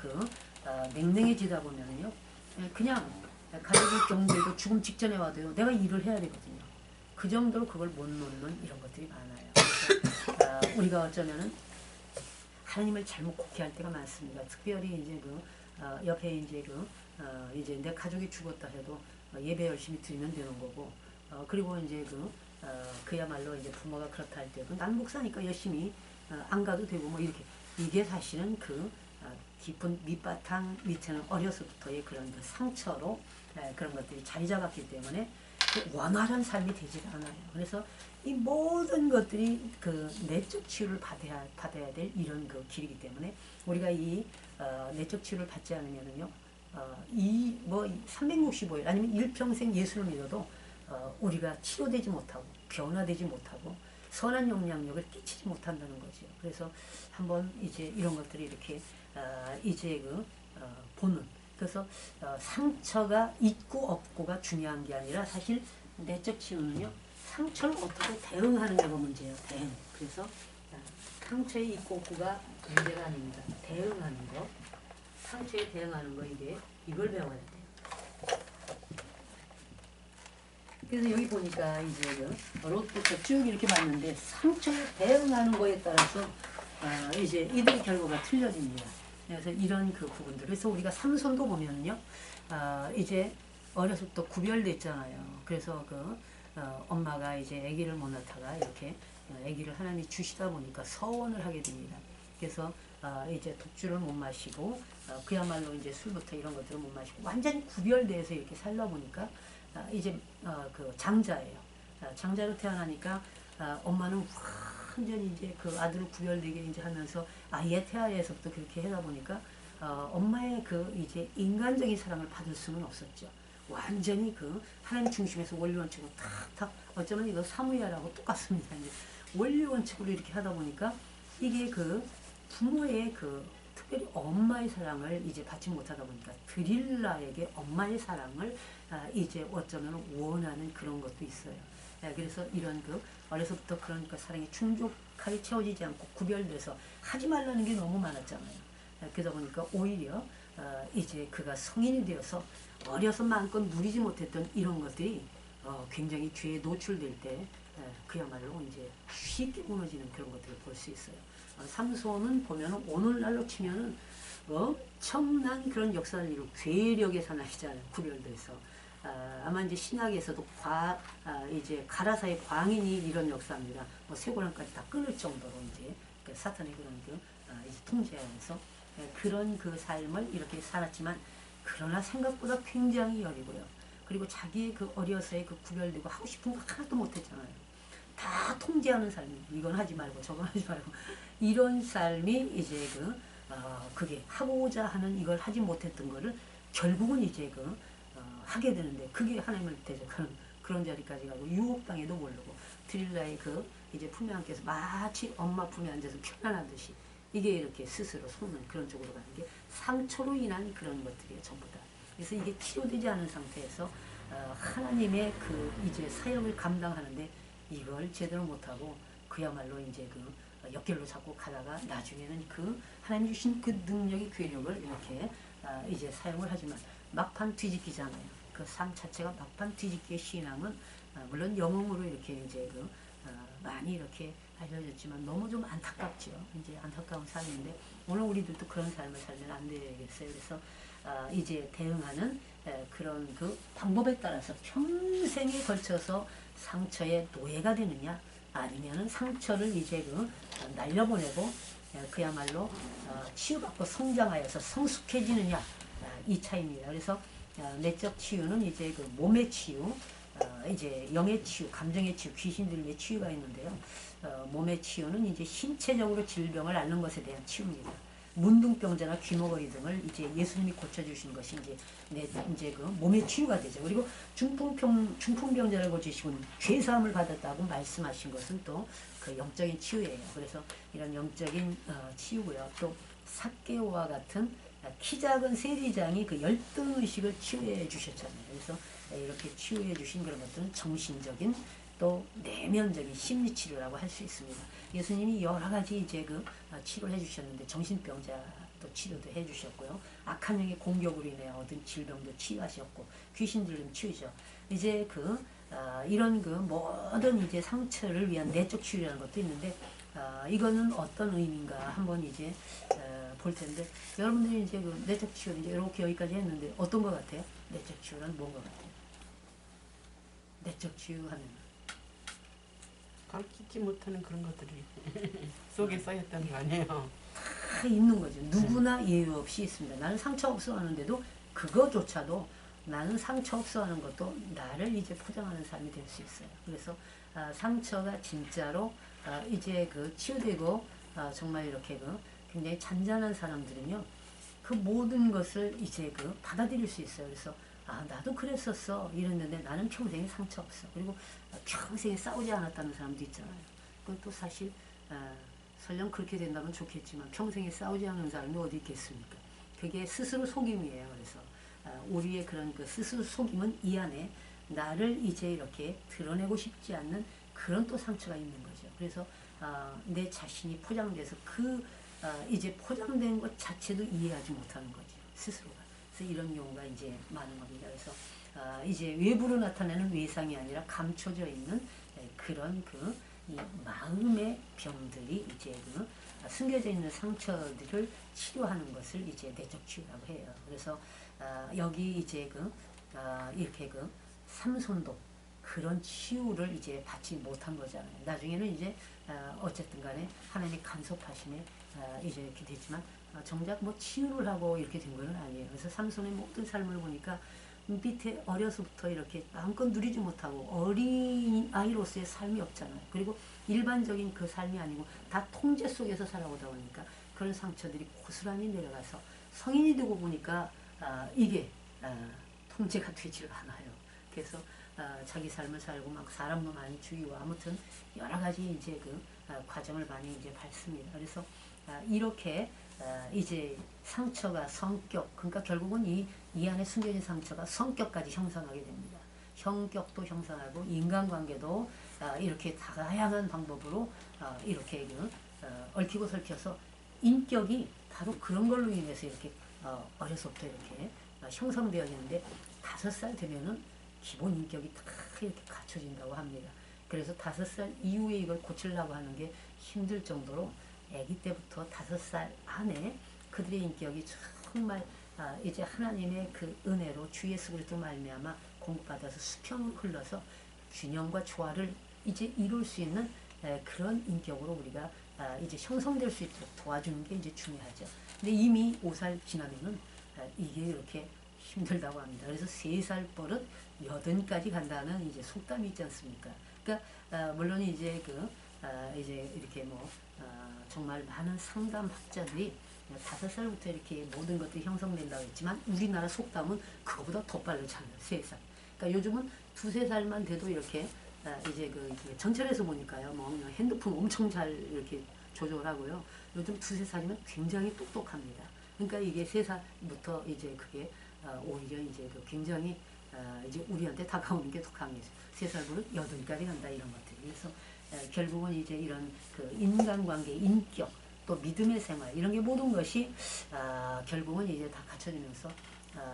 냉랭해지다 보면은요 그냥 가족이 병들고 죽음 직전에 와도요 내가 일을 해야 되거든요. 그 정도로 그걸 못 놓는 이런 것들이 많아요. 그래서 우리가 어쩌면은 하나님을 잘못 곡해할 때가 많습니다. 특별히 이제 옆에 이제 이제 내 가족이 죽었다 해도 예배 열심히 드리면 되는 거고 그리고 이제 그야말로 이제 부모가 그렇다 할 때도 난 목사니까 열심히 안 가도 되고 뭐 이렇게 이게 사실은 깊은 밑바탕 밑에는 어려서부터의 그런 상처로 그런 것들이 자리 잡았기 때문에 원활한 삶이 되질 않아요. 그래서 이 모든 것들이 내적 치유를 받아야 될 이런 길이기 때문에 우리가 이 내적 치유를 받지 않으면은요 이 365일 아니면 일평생 예수를 믿어도 우리가 치료되지 못하고 변화되지 못하고 선한 영향력을 끼치지 못한다는 거죠. 그래서 한번 이제 이런 것들이 이렇게 이제 보는 그래서 상처가 있고 없고가 중요한 게 아니라 사실 내적 치유는요 상처를 어떻게 대응하느냐가 문제예요. 대응. 그래서 상처에 있고 없고가 문제가 아닙니다. 대응하는 거, 상처에 대응하는 거 이걸 배워야 돼요. 그래서 여기 보니까 이제 로트부터 쭉 이렇게 봤는데 상처에 대응하는 거에 따라서 이제 이들의 결과가 틀려집니다. 그래서 이런 부분들. 그래서 우리가 삼손도 보면요, 이제 어려서부터 구별됐잖아요. 그래서 엄마가 이제 아기를 못 낳다가 이렇게 아기를 하나님이 주시다 보니까 서원을 하게 됩니다. 그래서 이제 독주를 못 마시고 그야말로 이제 술부터 이런 것들을 못 마시고 완전히 구별돼서 이렇게 살다 보니까 이제 장자예요. 장자로 태어나니까 엄마는 완전히 이제 아들을 구별되게 이제 하면서 아예 태아에서부터 그렇게 하다 보니까 엄마의 이제 인간적인 사랑을 받을 수는 없었죠. 완전히 하나님 중심에서 원리원칙으로 탁탁 어쩌면 이거 사무야라고 똑같습니다. 이제 원리원칙으로 이렇게 하다 보니까 이게 부모의 특별히 엄마의 사랑을 이제 받지 못하다 보니까 드릴라에게 엄마의 사랑을 이제 어쩌면 원하는 그런 것도 있어요. 그래서 이런 어려서부터 그러니까 사랑이 충족하게 채워지지 않고 구별돼서 하지 말라는 게 너무 많았잖아요. 그러다 보니까 오히려 이제 그가 성인이 되어서 어려서 마음껏 누리지 못했던 이런 것들이 굉장히 죄에 노출될 때 그야말로 이제 쉽게 무너지는 그런 것들을 볼 수 있어요. 삼손은 보면은 오늘날로 치면은 엄청난 그런 역사를 이루고 괴력의 사나이잖아요. 구별돼서 아마 이제 신약에서도 이제 가라사의 광인이 이런 역사입니다. 뭐 쇠고랑까지 다 끊을 정도로 이제 그 사탄의 그런 이제 통제하에서 그런 그 삶을 이렇게 살았지만 그러나 생각보다 굉장히 여리고요. 그리고 자기의 그 어려서의 그 구별되고 하고 싶은 거 하나도 못했잖아요. 다 통제하는 삶이 이건 하지 말고 저건 하지 말고 이런 삶이 이제 그게 하고자 하는 이걸 하지 못했던 거를 결국은 이제 하게 되는데 그게 하나님을 대적하는 그런 자리까지 가고 유혹당에도 모르고 드릴라의 이제 품에 안겨서 마치 엄마 품에 앉아서 편안하듯이 이게 이렇게 스스로 속는 그런 쪽으로 가는 게 상처로 인한 그런 것들이에요 전부 다. 그래서 이게 치료되지 않은 상태에서 하나님의 이제 사역을 감당하는데 이걸 제대로 못하고 그야말로 이제 역결로 잡고 가다가 나중에는 하나님 주신 그 능력의 괴력을 이렇게 이제 사용을 하지만 막판 뒤집기잖아요. 그 삶 자체가 막판 뒤집기의 신앙은 물론 영웅으로 이렇게 이제 많이 이렇게 알려졌지만 너무 좀 안타깝죠. 이제 안타까운 삶인데 오늘 우리들도 그런 삶을 살면 안 되겠어요. 그래서 이제 대응하는 그런 방법에 따라서 평생에 걸쳐서 상처의 노예가 되느냐 아니면은 상처를 이제 날려보내고 그야말로 치유받고 성장하여서 성숙해지느냐 이 차이입니다. 그래서 내적 치유는 이제 몸의 치유, 이제 영의 치유, 감정의 치유, 귀신들의 치유가 있는데요. 몸의 치유는 이제 신체적으로 질병을 앓는 것에 대한 치유입니다. 문둥병자나 귀머거리 등을 이제 예수님이 고쳐주신 것이 이제 몸의 치유가 되죠. 그리고 중풍병자를 고치시고 죄사함을 받았다고 말씀하신 것은 또 영적인 치유예요. 그래서 이런 영적인 치유고요. 또 삭개오와 같은 키 작은 세리장이 열등의식을 치유해 주셨잖아요. 그래서 이렇게 치유해 주신 그런 것들은 정신적인 또 내면적인 심리치료라고 할 수 있습니다. 예수님이 여러 가지 이제 치료를 해주셨는데 정신병자도 치료도 해주셨고요. 악한 영의 공격으로 인해 얻은 질병도 치유하셨고 귀신들은 치유죠. 이제 이런 모든 이제 상처를 위한 내적 치유라는 것도 있는데 이거는 어떤 의미인가 한번 이제 볼 텐데 여러분들이 이제 내적 치유 이제 이렇게 여기까지 했는데 어떤 것 같아요? 내적 치유는 뭔 것 같아요? 내적 치유하면 가르치지 못하는 그런 것들이 속에 쌓였다는 거 아니에요. 다 있는 거죠. 누구나 예외 없이 있습니다. 나는 상처 없어 하는데도 그거조차도 나는 상처 없어 하는 것도 나를 이제 포장하는 삶이 될 수 있어요. 그래서 상처가 진짜로 이제 치유되고 정말 이렇게 굉장히 잔잔한 사람들은요. 그 모든 것을 이제 받아들일 수 있어요. 그래서 나도 그랬었어 이랬는데 나는 평생에 상처 없어. 그리고 평생에 싸우지 않았다는 사람도 있잖아요. 그것도 사실 설령 그렇게 된다면 좋겠지만 평생에 싸우지 않는 사람이 어디 있겠습니까? 그게 스스로 속임이에요. 그래서 우리의 그런 스스로 속임은 이 안에 나를 이제 이렇게 드러내고 싶지 않는 그런 또 상처가 있는 거죠. 그래서 내 자신이 포장돼서 이제 포장된 것 자체도 이해하지 못하는 거죠. 스스로가. 그래서 이런 경우가 이제 많은 겁니다. 그래서 이제 외부로 나타나는 외상이 아니라 감춰져 있는 그런 이 마음의 병들이 이제 숨겨져 있는 상처들을 치료하는 것을 이제 내적 치유라고 해요. 그래서 여기 이제 이렇게 삼손도 그런 치유를 이제 받지 못한 거잖아요. 나중에는 이제 어쨌든 간에 하나님의 간섭하심에 이제 이렇게 됐지만 정작 치유를 하고 이렇게 된 건 아니에요. 그래서 삼손의 모든 삶을 보니까 밑에 어려서부터 이렇게 마음껏 누리지 못하고 어린 아이로서의 삶이 없잖아요. 그리고 일반적인 그 삶이 아니고 다 통제 속에서 살아오다 보니까 그런 상처들이 고스란히 내려가서 성인이 되고 보니까 이게 통제가 되질 않아요. 그래서 자기 삶을 살고 막 사람도 많이 죽이고 아무튼 여러 가지 이제 과정을 많이 이제 밟습니다. 그래서 이렇게 이제 상처가 성격, 그러니까 결국은 이 안에 숨겨진 상처가 성격까지 형성하게 됩니다. 성격도 형성하고 인간관계도 이렇게 다양한 방법으로 이렇게 얽히고 설켜서 인격이 바로 그런 걸로 인해서 이렇게 어려서부터 이렇게 형성되어 있는데 5살 되면은 기본 인격이 다 이렇게 갖춰진다고 합니다. 그래서 5살 이후에 이걸 고치려고 하는 게 힘들 정도로 아기 때부터 5살 안에 그들의 인격이 정말 이제 하나님의 그 은혜로 주 예수 그리스도 말미암아 공급받아서 수평을 흘러서 균형과 조화를 이제 이룰 수 있는 그런 인격으로 우리가 이제 형성될 수 있도록 도와주는 게 이제 중요하죠. 근데 이미 5살 지나면은 이게 이렇게 힘들다고 합니다. 그래서 3살 버릇 80까지 간다는 이제 속담이 있지 않습니까? 그러니까 물론 이제 이제 이렇게 정말 많은 상담학자들이 5살부터 이렇게 모든 것들이 형성된다고 했지만 우리나라 속담은 그거보다 더 빠르잖아요. 3살. 그러니까 요즘은 2~3살만 돼도 이렇게 이제 전철에서 보니까요. 그냥 핸드폰 엄청 잘 이렇게 조절하고요. 요즘 2~3살이면 굉장히 똑똑합니다. 그러니까 이게 3살부터 이제 그게 오히려 이제 굉장히 이제 우리한테 다가오는 게 더 강해서 3살부터 8까지 간다 이런 것들이. 그래서 결국은 이제 이런 인간관계, 인격, 또 믿음의 생활 이런 게 모든 것이 결국은 이제 다 갖춰지면서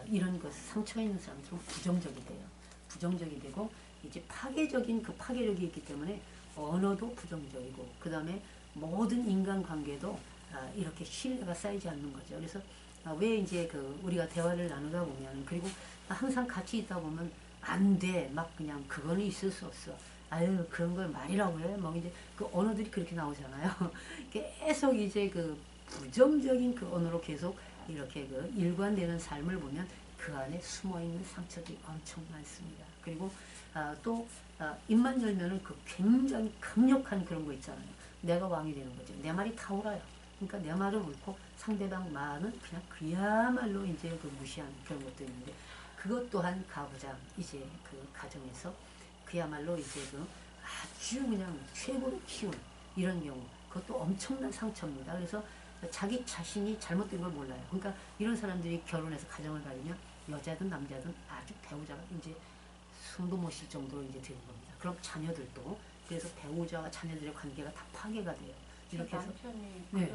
이런 것 상처가 있는 사람들은 부정적이 돼요. 부정적이 되고 이제 파괴적인 그 파괴력이 있기 때문에 언어도 부정적이고 그 다음에 모든 인간관계도 이렇게 신뢰가 쌓이지 않는 거죠. 그래서 왜 이제 우리가 대화를 나누다 보면 그리고 항상 같이 있다 보면 안 돼. 막 그냥 그거는 있을 수 없어. 아유 그런 걸 말이라고 해. 이제 그 언어들이 그렇게 나오잖아요. 계속 이제 부정적인 그 언어로 계속 이렇게 일관되는 삶을 보면 그 안에 숨어있는 상처들이 엄청 많습니다. 그리고 또 입만 열면은 굉장히 강력한 그런 거 있잖아요. 내가 왕이 되는 거죠. 내 말이 다 옳아요. 그러니까 내 말은 옳고 상대방 말은 그냥 그야말로 이제 무시하는 그런 것도 있는데 그것 또한 가부장 이제 가정에서 그야말로 이제 아주 그냥 최고로 키운 이런 경우 그것도 엄청난 상처입니다. 그래서 자기 자신이 잘못된 걸 몰라요. 그러니까 이런 사람들이 결혼해서 가정을 가지면 여자든 남자든 아주 배우자가 이제 숨도 못 쉴 정도로 이제 되는 겁니다. 그럼 자녀들도 그래서 배우자와 자녀들의 관계가 다 파괴가 돼요. 이렇게 해서 남편이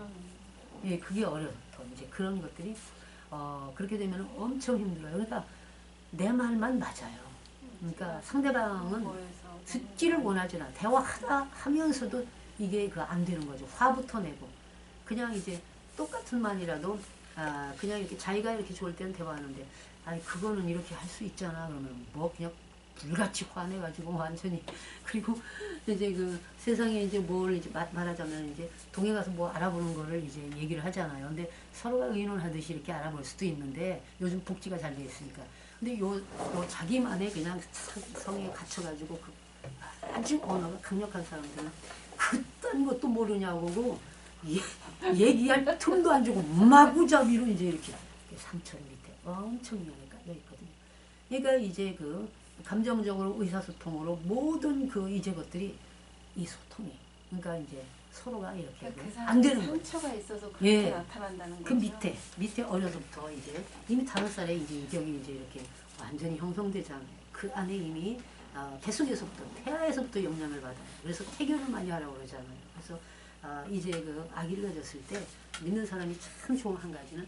예, 그게 어려부터 이제 그런 것들이 그렇게 되면 엄청 힘들어요. 그러니까 내 말만 맞아요. 그러니까 상대방은 듣기를 원하지 않아. 대화하다 하면서도 이게 안 되는 거죠. 화부터 내고 그냥 이제 똑같은 말이라도 그냥 이렇게 자기가 이렇게 좋을 때는 대화하는데 아니 그거는 이렇게 할 수 있잖아. 그러면 그냥 불같이 화내가지고 완전히 그리고 이제 세상에 이제 뭘 이제 말하자면 이제 동해 가서 뭐 알아보는 거를 이제 얘기를 하잖아요. 근데 서로가 의논하듯이 이렇게 알아볼 수도 있는데 요즘 복지가 잘 돼 있으니까. 근데 요 자기만의 그냥 성에 갇혀가지고 아주 언어가 강력한 사람들은 그딴 것도 모르냐고 얘기할 틈도 안 주고 마구잡이로 이제 이렇게 상처를 밑에 엄청 많이 깔려 있거든요. 그러니까 이제 감정적으로 의사소통으로 모든 이제 것들이 이 소통이 그러니까 이제 서로가 이렇게 안 되는 거예요. 상처가 있어서 그렇게 나타난다는 거죠. 밑에 어려서부터 이제 이미 5살에 이제 인격이 이제 이렇게 완전히 형성되잖아요. 그 안에 이미 뱃속에서부터 태아에서부터 영향을 받아요. 그래서 태교를 많이 하라고 그러잖아요. 그래서 이제 아기를 가졌을 때 믿는 사람이 참 좋은 한 가지는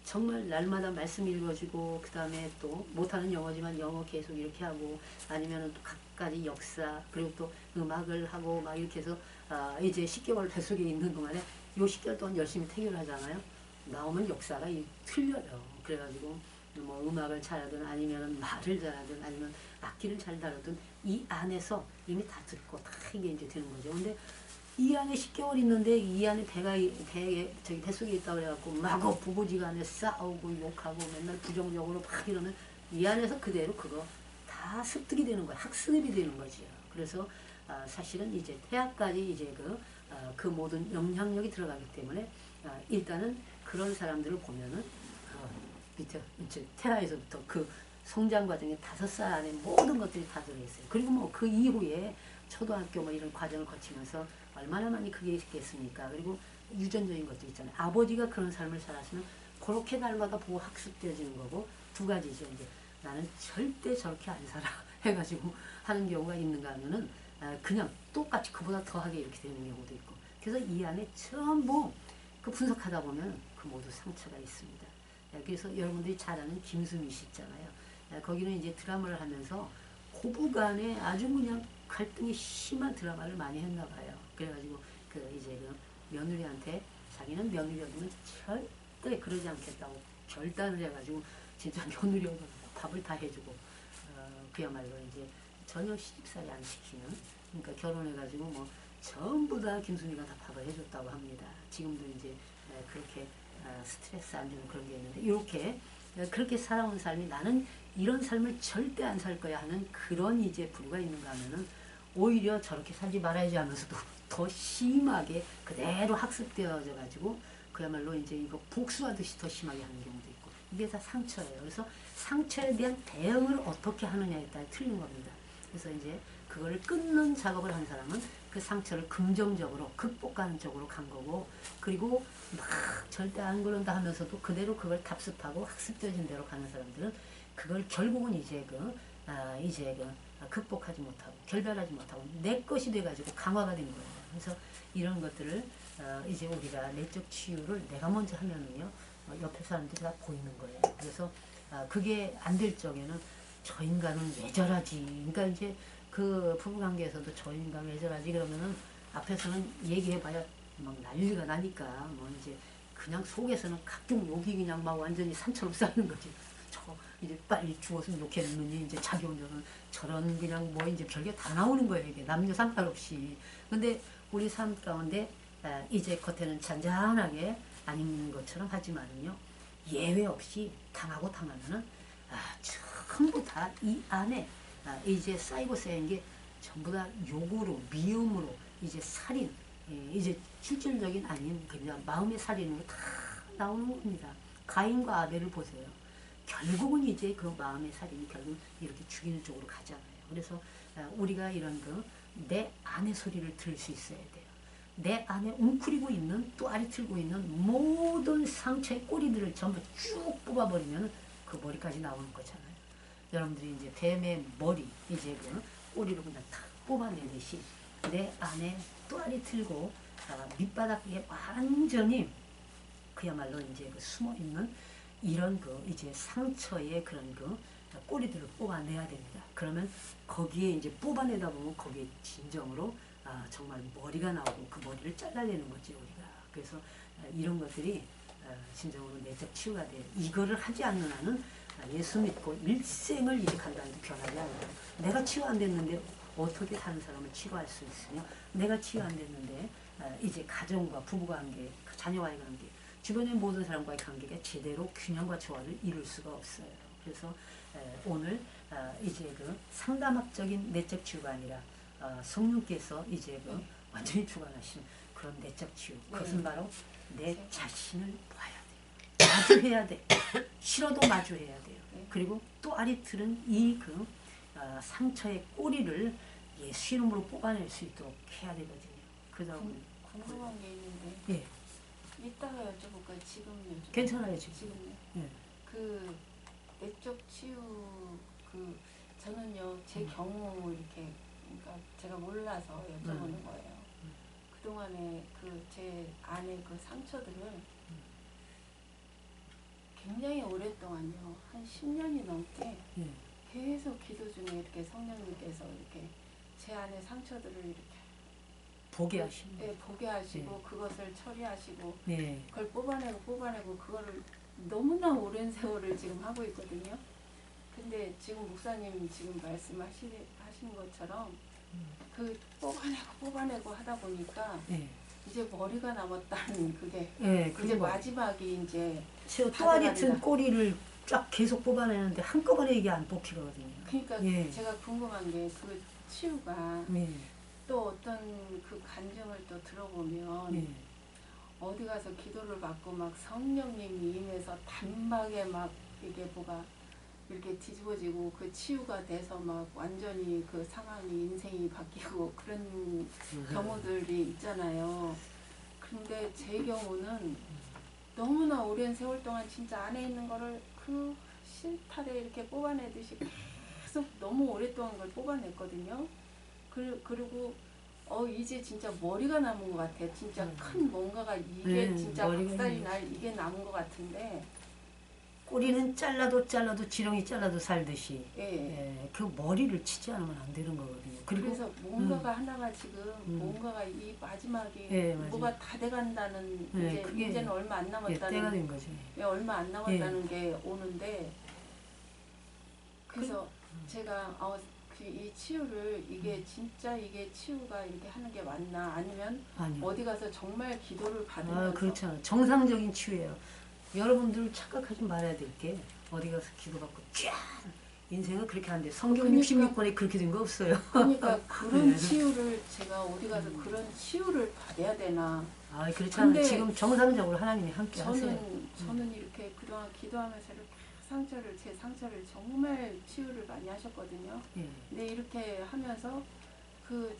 정말 날마다 말씀 읽어주고 그 다음에 또 못하는 영어지만 영어 계속 이렇게 하고 아니면은 또 각가지 역사 그리고 또 음악을 하고 막 이렇게 해서 이제 10개월 뱃속에 있는 동안에 요 10개월 동안 열심히 태교를 하잖아요. 나오면 역사가 틀려요. 그래가지고 뭐 음악을 잘하든 아니면 말을 잘하든 아니면 악기를 잘 다루든 이 안에서 이미 다 듣고 다 이게 이제 되는 거죠. 근데 이 안에 10개월 있는데 이 안에 뱃속에 있다고 그래갖고 마구 부부지간에 싸우고 욕하고 맨날 부정적으로 막 이러면 이 안에서 그대로 그거 다 습득이 되는 거예요. 학습이 되는 거지요. 그래서 사실은 이제 태아까지 이제 그 모든 영향력이 들어가기 때문에 일단은 그런 사람들을 보면은 밑에 이제 태아에서부터 그 성장 과정에 5살 안에 모든 것들이 다 들어있어요. 그리고 뭐 그 이후에 초등학교 뭐 이런 과정을 거치면서 얼마나 많이 그게 있겠습니까? 그리고 유전적인 것도 있잖아요. 아버지가 그런 삶을 살았으면 그렇게 날마다 보고 학습되어지는 거고 두 가지죠. 이제 나는 절대 저렇게 안 살아 해가지고 하는 경우가 있는가 하면은 그냥 똑같이 그보다 더하게 이렇게 되는 경우도 있고 그래서 이 안에 전부 분석하다 보면 그 모두 상처가 있습니다. 그래서 여러분들이 잘 아는 김수미 씨 있잖아요. 거기는 이제 드라마를 하면서 고부간에 아주 그냥 갈등이 심한 드라마를 많이 했나 봐요. 그래가지고 이제 며느리한테 자기는 며느리였으면 절대 그러지 않겠다고 결단을 해가지고 진짜 며느리가 밥을 다 해주고 그야말로 이제 전혀 시집살이 안 시키는, 그러니까 결혼해가지고 뭐 전부 다 김순이가 다 밥을 해줬다고 합니다. 지금도 이제 그렇게 스트레스 안 주는 그런 게 있는데, 이렇게 그렇게 살아온 삶이 나는 이런 삶을 절대 안 살 거야 하는 그런 이제 부류가 있는가 하면은 오히려 저렇게 살지 말아야지 하면서도 더 심하게 그대로 학습되어져 가지고 그야말로 이제 이거 복수하듯이 더 심하게 하는 경우도 있고, 이게 다 상처예요. 그래서 상처에 대한 대응을 어떻게 하느냐에 따라 틀린 겁니다. 그래서 이제 그거를 끊는 작업을 한 사람은 그 상처를 긍정적으로 극복하는 쪽으로 간 거고, 그리고 막 절대 안 그런다 하면서도 그대로 그걸 답습하고 학습되어진 대로 가는 사람들은 그걸 결국은 이제 극복하지 못하고 결별하지 못하고 내 것이 돼가지고 강화가 된 거예요. 그래서 이런 것들을 이제 우리가 내적 치유를 내가 먼저 하면은요, 옆에 사람들이 다 보이는 거예요. 그래서 그게 안 될 적에는 저 인간은 왜 저러지? 그러니까 이제 그 부부관계에서도 저 인간 왜 저러지? 그러면은 앞에서는 얘기해봐야 막 난리가 나니까 뭐 이제 그냥 속에서는 각종 욕이 그냥 막 완전히 산처럼 쌓이는 거지. 저 이제 빨리 죽었으면 좋겠느니 이제 자기 혼자는 저런 그냥 뭐 이제 별게 다 나오는 거예요. 이게 남녀 상관없이. 근데 우리 삶 가운데 이제 겉에는 잔잔하게 아닌 것처럼 하지만은요, 예외 없이 당하고 당하면은 전부 다 이 안에 이제 쌓이고 쌓인 게 전부 다 욕으로 미움으로 이제 살인, 이제 실질적인 아닌 그냥 마음의 살인으로 다 나오는 겁니다. 가인과 아벨을 보세요. 결국은 이제 그 마음의 살인이 결국 이렇게 죽이는 쪽으로 가잖아요. 그래서 우리가 이런 내 안의 소리를 들을 수 있어야 돼요. 내 안에 웅크리고 있는 또 아리틀고 있는 모든 상처의 꼬리들을 전부 쭉 뽑아버리면 그 머리까지 나오는 거잖아요. 여러분들이 이제 뱀의 머리, 이제 그 꼬리를 그냥 탁 뽑아내듯이 내 안에 또 아리틀고 밑바닥에 완전히 그야말로 이제 그 숨어있는 이런 이제 상처의 그런 꼬리들을 뽑아내야 됩니다. 그러면 거기에 이제 뽑아내다 보면 거기에 진정으로 정말 머리가 나오고 그 머리를 잘라내는 거죠, 우리가. 그래서 이런 것들이 진정으로 내적 치유가 돼요. 이거를 하지 않는 한은 예수 믿고 일생을 이렇게 간다는데 변하지 않아요. 내가 치유 안 됐는데 어떻게 다른 사람을 치유할 수 있으며, 내가 치유 안 됐는데 이제 가정과 부부관계, 자녀와의 관계, 주변의 모든 사람과의 관계가 제대로 균형과 조화를 이룰 수가 없어요. 그래서 오늘 이제 그 상담학적인 내적 치유가 아니라 성령께서 이제 완전히 주관하신 그런 내적 치유, 그것은 바로 내 자신을 봐야 돼. 마주해야 돼. 싫어도 마주해야 돼요. 그리고 또 아리틀은 이 상처의 꼬리를 예수 이름으로 뽑아낼 수 있도록 해야 되거든요. 그다음 궁금한 게 있는데. 예. 이따가 여쭤볼까요? 지금 여쭤볼까요? 괜찮아요, 지금. 지금요. 예. 그 내적 치유 저는요 제 경우 이렇게 그러니까 제가 몰라서 여쭤보는 거예요. 그동안에 제 안에 그 상처들을 굉장히 오랫동안요 한 10년이 넘게 계속 기도 중에 이렇게 성령님께서 이렇게 제 안에 상처들을 이렇게 보게 하시는. 네, 보게 하시고 그것을 처리하시고 네. 그걸 뽑아내고 그거를 너무나 오랜 세월을 지금 하고 있거든요. 근데 지금 목사님 지금 말씀하신 것처럼 그 뽑아내고 하다 보니까 이제 머리가 남았다는 그게 이제 마지막이 이제 또 아리튼 꼬리를 쫙 계속 뽑아내는데 한꺼번에 이게 안 뽑히거든요. 그러니까 제가 궁금한 게 그 치유가 또 어떤 그 간증을 또 들어보면 어디 가서 기도를 받고 막 성령님이 임해서 단박에 막 이게 뭐가 이렇게 뒤집어지고 그 치유가 돼서 막 완전히 그 상황이 인생이 바뀌고 그런 경우들이 있잖아요. 근데 제 경우는 너무나 오랜 세월 동안 진짜 안에 있는 거를 그 실타래 이렇게 뽑아내듯이 계속 너무 오랫동안 그걸 뽑아냈거든요. 그리고 이제 진짜 머리가 남은 것 같아. 진짜 큰 뭔가가 이게 진짜 박살이 날 이게 남은 것 같은데 꼬리는 잘라도 지렁이 잘라도 살듯이 그 머리를 치지 않으면 안 되는 거거든요. 그래서 뭔가가 하나가 지금 뭔가가 이 마지막에 뭐가 다 돼간다는 이제는 얼마 안 남았다는 때가 된 거지. 얼마 안 남았다는 게 오는데 그래서 제가 이 치유를 이게 진짜 이게 치유가 이렇게 하는 게 맞나 아니면 아니요. 어디 가서 정말 기도를 받으면서 그렇죠. 정상적인 치유예요. 여러분들 착각하지 말아야 될 게 어디 가서 기도받고 쫙 인생은 그렇게 안 돼. 성경 그러니까. 66권에 그렇게 된 거 없어요. 그러니까 그런 네. 치유를 제가 어디 가서 그런 치유를 받아야 되나 그렇지 근데 않아요. 지금 정상적으로 하나님이 함께 하세요. 저는 이렇게 그동안 기도하면서 이렇게 제 상처를 정말 치유를 많이 하셨거든요. 예. 근데 이렇게 하면서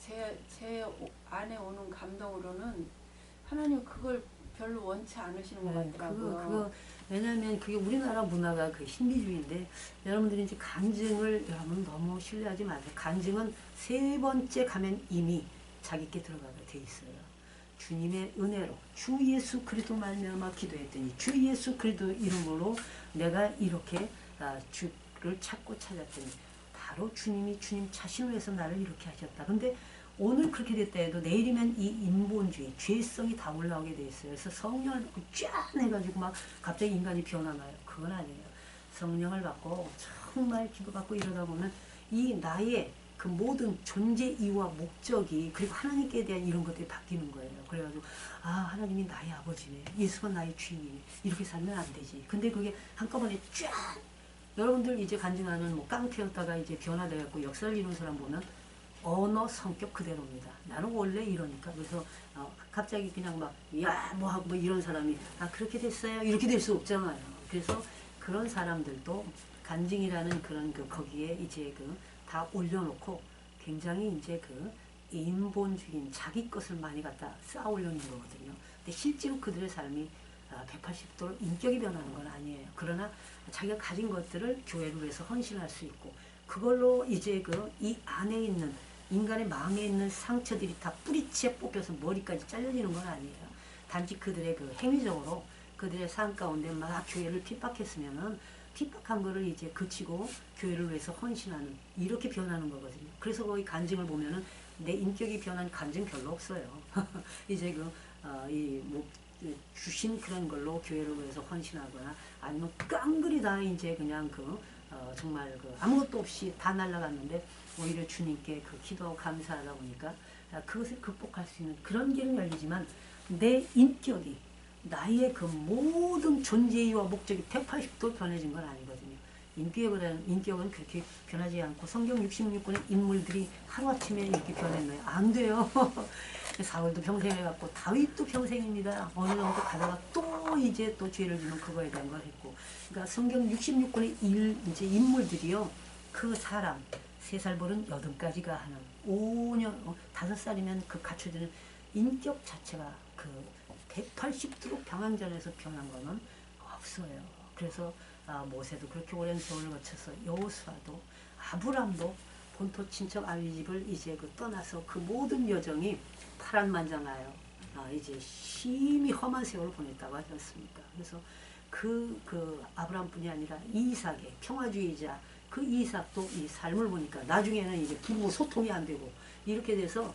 제 안에 오는 감동으로는 하나님 그걸 별로 원치 않으시는 것 같더라고요. 그거 왜냐하면 그게 우리나라 문화가 그 신비주의인데 여러분들이 이제 간증을 여러분 너무 신뢰하지 마세요. 간증은 세 번째 가면 이미 자기께 들어가게 돼 있어요. 주님의 은혜로 주 예수 그리스도 말미암아 기도했더니 주 예수 그리스도 이름으로 내가 이렇게 주를 찾고 찾았더니 바로 주님이 주님 자신을 위해서 나를 이렇게 하셨다. 근데 오늘 그렇게 됐다 해도 내일이면 이 인본주의, 죄성이 다 올라오게 돼 있어요. 그래서 성령을 받고 쫙 해가지고 막 갑자기 인간이 변하나요? 그건 아니에요. 성령을 받고 정말 기도받고 이러다 보면 이 나의 그 모든 존재 이유와 목적이 그리고 하나님께 대한 이런 것들이 바뀌는 거예요. 그래가지고 하나님이 나의 아버지네. 예수가 나의 주인이네. 이렇게 살면 안 되지. 근데 그게 한꺼번에 쫙 여러분들 이제 간증하는 뭐 깡패였다가 이제 변화돼갖고 역사를 이룬 사람 보면 언어 성격 그대로입니다. 나는 원래 이러니까. 그래서 갑자기 그냥 막 야 뭐 하고 뭐 이런 사람이 그렇게 됐어요. 이렇게 될 수 없잖아요. 그래서 그런 사람들도 간증이라는 그런 거기에 이제 다 올려놓고 굉장히 이제 인본주의인 자기 것을 많이 갖다 쌓아 올려놓는 거거든요. 근데 실제로 그들의 삶이 180도로 인격이 변하는 건 아니에요. 그러나 자기가 가진 것들을 교회를 위해서 헌신할 수 있고 그걸로 이제 이 안에 있는 인간의 마음에 있는 상처들이 다 뿌리채 뽑혀서 머리까지 잘려지는 건 아니에요. 단지 그들의 행위적으로 그들의 삶 가운데 막 교회를 핍박했으면은 핍박한 거를 이제 그치고 교회를 위해서 헌신하는 이렇게 변하는 거거든요. 그래서 거기 간증을 보면은 내 인격이 변한 간증 별로 없어요. 이제 주신 그런 걸로 교회를 위해서 헌신하거나 아니면 깡그리 다 이제 그냥 정말 아무것도 없이 다 날아갔는데 오히려 주님께 기도하고 감사하다 보니까 그것을 극복할 수 있는 그런 길은 열리지만 내 인격이 나의 모든 존재와 목적이 180도 변해진 건 아니거든요. 인격은 그렇게 변하지 않고 성경 66권의 인물들이 하루아침에 이렇게 변했나요? 안 돼요. 사울도 평생 해갖고 다윗도 평생입니다. 어느 정도 가다가 또 이제 또 죄를 지면 그거에 대한 걸 했고. 그러니까 성경 66권의 이제 인물들이요. 그 사람 3살 버른 80까지가 하는 5년 5살이면 갖춰지는 인격 자체가 180도로 병왕전에서 변한 거는 없어요. 그래서 모세도 그렇게 오랜 세월을 거쳐서 여호수아도 아브람도 본토 친척 아비집을 이제 떠나서 그 모든 여정이 파란만장하여 이제 심히 험한 세월을 보냈다고 하지 않습니까? 그래서 아브람뿐이 아니라 이삭의 평화주의자 이삭도 이 삶을 보니까 나중에는 이제 부부 소통이 안 되고 이렇게 돼서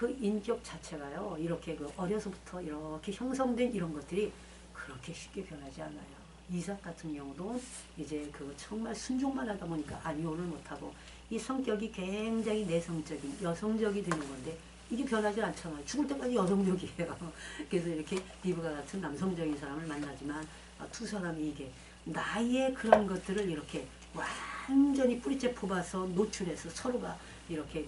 인격 자체가요 이렇게 어려서부터 이렇게 형성된 이런 것들이 그렇게 쉽게 변하지 않아요. 이삭 같은 경우도 이제 정말 순종만 하다 보니까 안위호를 못하고 이 성격이 굉장히 내성적인 여성적이 되는 건데 이게 변하지 않잖아요. 죽을 때까지 여성적이에요. 그래서 이렇게 리브가 같은 남성적인 사람을 만나지만 두 사람이 이게 나의 그런 것들을 이렇게 완전히 뿌리째 뽑아서 노출해서 서로가 이렇게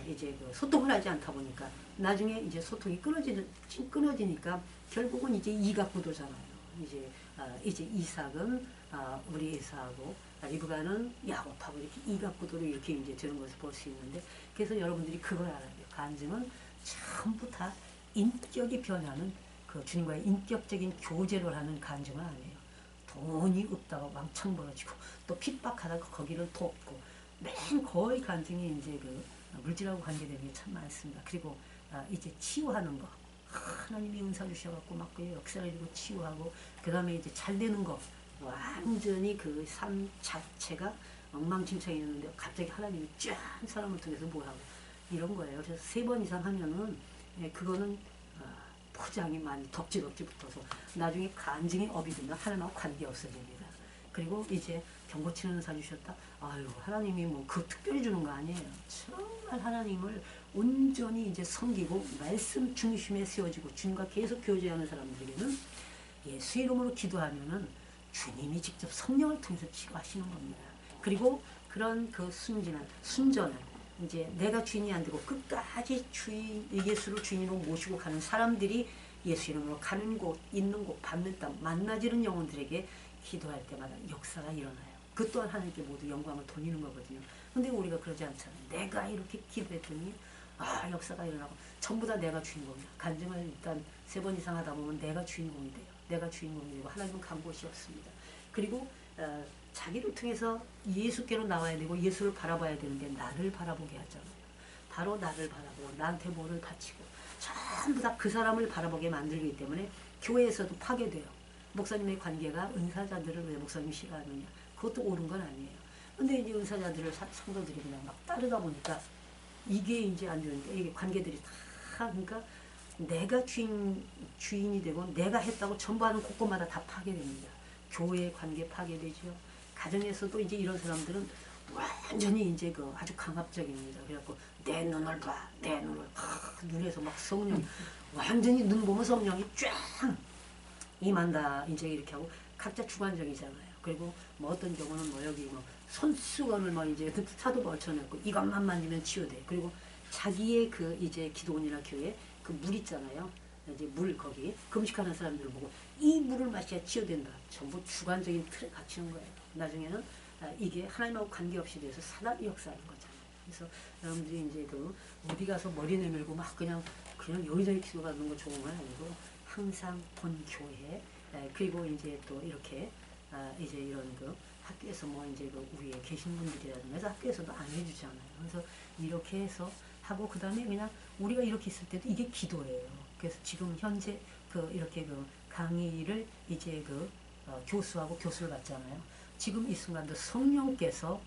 이제 소통을 하지 않다 보니까 나중에 이제 소통이 끊어지니까 결국은 이제 이각구도잖아요. 이제 이삭은 우리 에사하고 리브가는 야곱하고 이렇게 이각구도로 이렇게 이제 되는 것을 볼 수 있는데 그래서 여러분들이 그걸 알아야 돼요. 간증은 전부 다 인격이 변하는 주님과의 인격적인 교제를 하는 간증은 아니에요. 돈이 없다가 왕창 벌어지고 또 핍박하다가 거기를 돕고 맨 거의 간증이 이제 물질하고 관계되는 게 참 많습니다. 그리고 이제 치유하는 거 하나님이 은사 주셔갖고 막 역사를 이루고 치유하고 그 다음에 이제 잘 되는 거 완전히 삶 자체가 엉망진창이었는데 갑자기 하나님이 쫙 사람을 통해서 뭐하고 이런 거예요. 그래서 3번 이상 하면은 그거는 포장이 많이 덕지덕지 붙어서 나중에 간증이 업이 되면 하나님하고 관계 없어집니다. 그리고 이제 경고 치는 은사 주셨다. 아유, 하나님이 뭐 그 특별히 주는 거 아니에요. 정말 하나님을 온전히 이제 섬기고 말씀 중심에 세워지고 주님과 계속 교제하는 사람들에게는 예수 이름으로 기도하면은 주님이 직접 성령을 통해서 치료하시는 겁니다. 그리고 그런 그 순전한 이제 내가 주인이 안 되고 끝까지 예수를 주인으로 모시고 가는 사람들이 예수 이름으로 가는 곳, 있는 곳, 받는 땅, 만나지는 영혼들에게 기도할 때마다 역사가 일어나요. 그 또한 하나님께 모두 영광을 돌리는 거거든요. 근데 우리가 그러지 않잖아요. 내가 이렇게 기도했더니 역사가 일어나고 전부 다 내가 주인공이야. 간증을 일단 3번 이상 하다 보면 내가 주인공이 돼요. 내가 주인공이 되고 하나님은 간 곳이 없습니다. 그리고 자기를 통해서 예수께로 나와야 되고 예수를 바라봐야 되는데 나를 바라보게 하잖아요. 바로 나를 바라보고 나한테 뭐를 바치고 전부 다 그 사람을 바라보게 만들기 때문에 교회에서도 파괴돼요. 목사님의 관계가 은사자들을 왜 목사님이 싫어하느냐. 그것도 옳은 건 아니에요. 근데 이제 은사자들을 성도들이 그냥 막 따르다 보니까 이게 이제 안 되는데 이게 관계들이 다 그러니까 내가 주인이 되고 내가 했다고 전부 하는 곳곳마다 다 파괴됩니다. 교회의 관계 파괴되죠. 가정에서도 이제 이런 사람들은 완전히 이제 그 아주 강압적입니다. 그래갖고 내 눈을 봐, 내 눈을 눈에서 막 성령 완전히 눈 보면 성령이 쫙 임한다 이제 이렇게 하고 각자 주관적이잖아요. 그리고 뭐 어떤 경우는 뭐 여기 뭐 손수건을 막 이제 사도가 걸쳐냈고 이것만 만지면 치유돼. 그리고 자기의 그 이제 기도원이나 교회 그 물 있잖아요. 이제 물 거기 금식하는 사람들을 보고 이 물을 마셔야 치유된다. 전부 주관적인 틀에 갇히는 거예요. 나중에는 이게 하나님하고 관계없이 돼서 사단이 역사하는 거잖아요. 그래서 여러분들이 이제 그 어디 가서 머리 내밀고 막 그냥 여기저기 기도받는 거 좋은 건 아니고 항상 본 교회 그리고 이제 또 이렇게 이제 이런 그 학교에서 뭐 이제 그 위에 계신 분들이라든가 해서 학교에서도 안 해주잖아요. 그래서 이렇게 해서 하고 그 다음에 그냥 우리가 이렇게 있을 때도 이게 기도예요. 그래서 지금 현재 그 이렇게 그 강의를 이제 그 교수하고 교수를 받잖아요. 지금 이 순간도 성령께서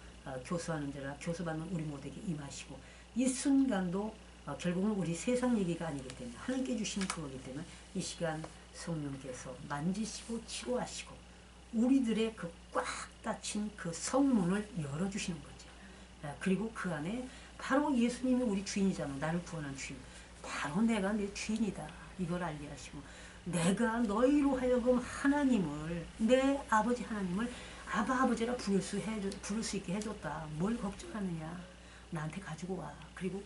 교수하는 자라 교수받는 우리 모두에게 임하시고 이 순간도 결국은 우리 세상 얘기가 아니기 때문에 하나님께 주신 그거기 때문에 이 시간 성령께서 만지시고 치료하시고 우리들의 그 꽉 닫힌 그 성문을 열어주시는 거죠. 그리고 그 안에 바로 예수님이 우리 주인이잖아. 나를 구원한 주인. 바로 내가 내 주인이다. 이걸 알게 하시고 내가 너희로 하여금 하나님을 내 아버지 하나님을 아버지라 부를 수 있게 해줬다. 뭘 걱정하느냐. 나한테 가지고 와. 그리고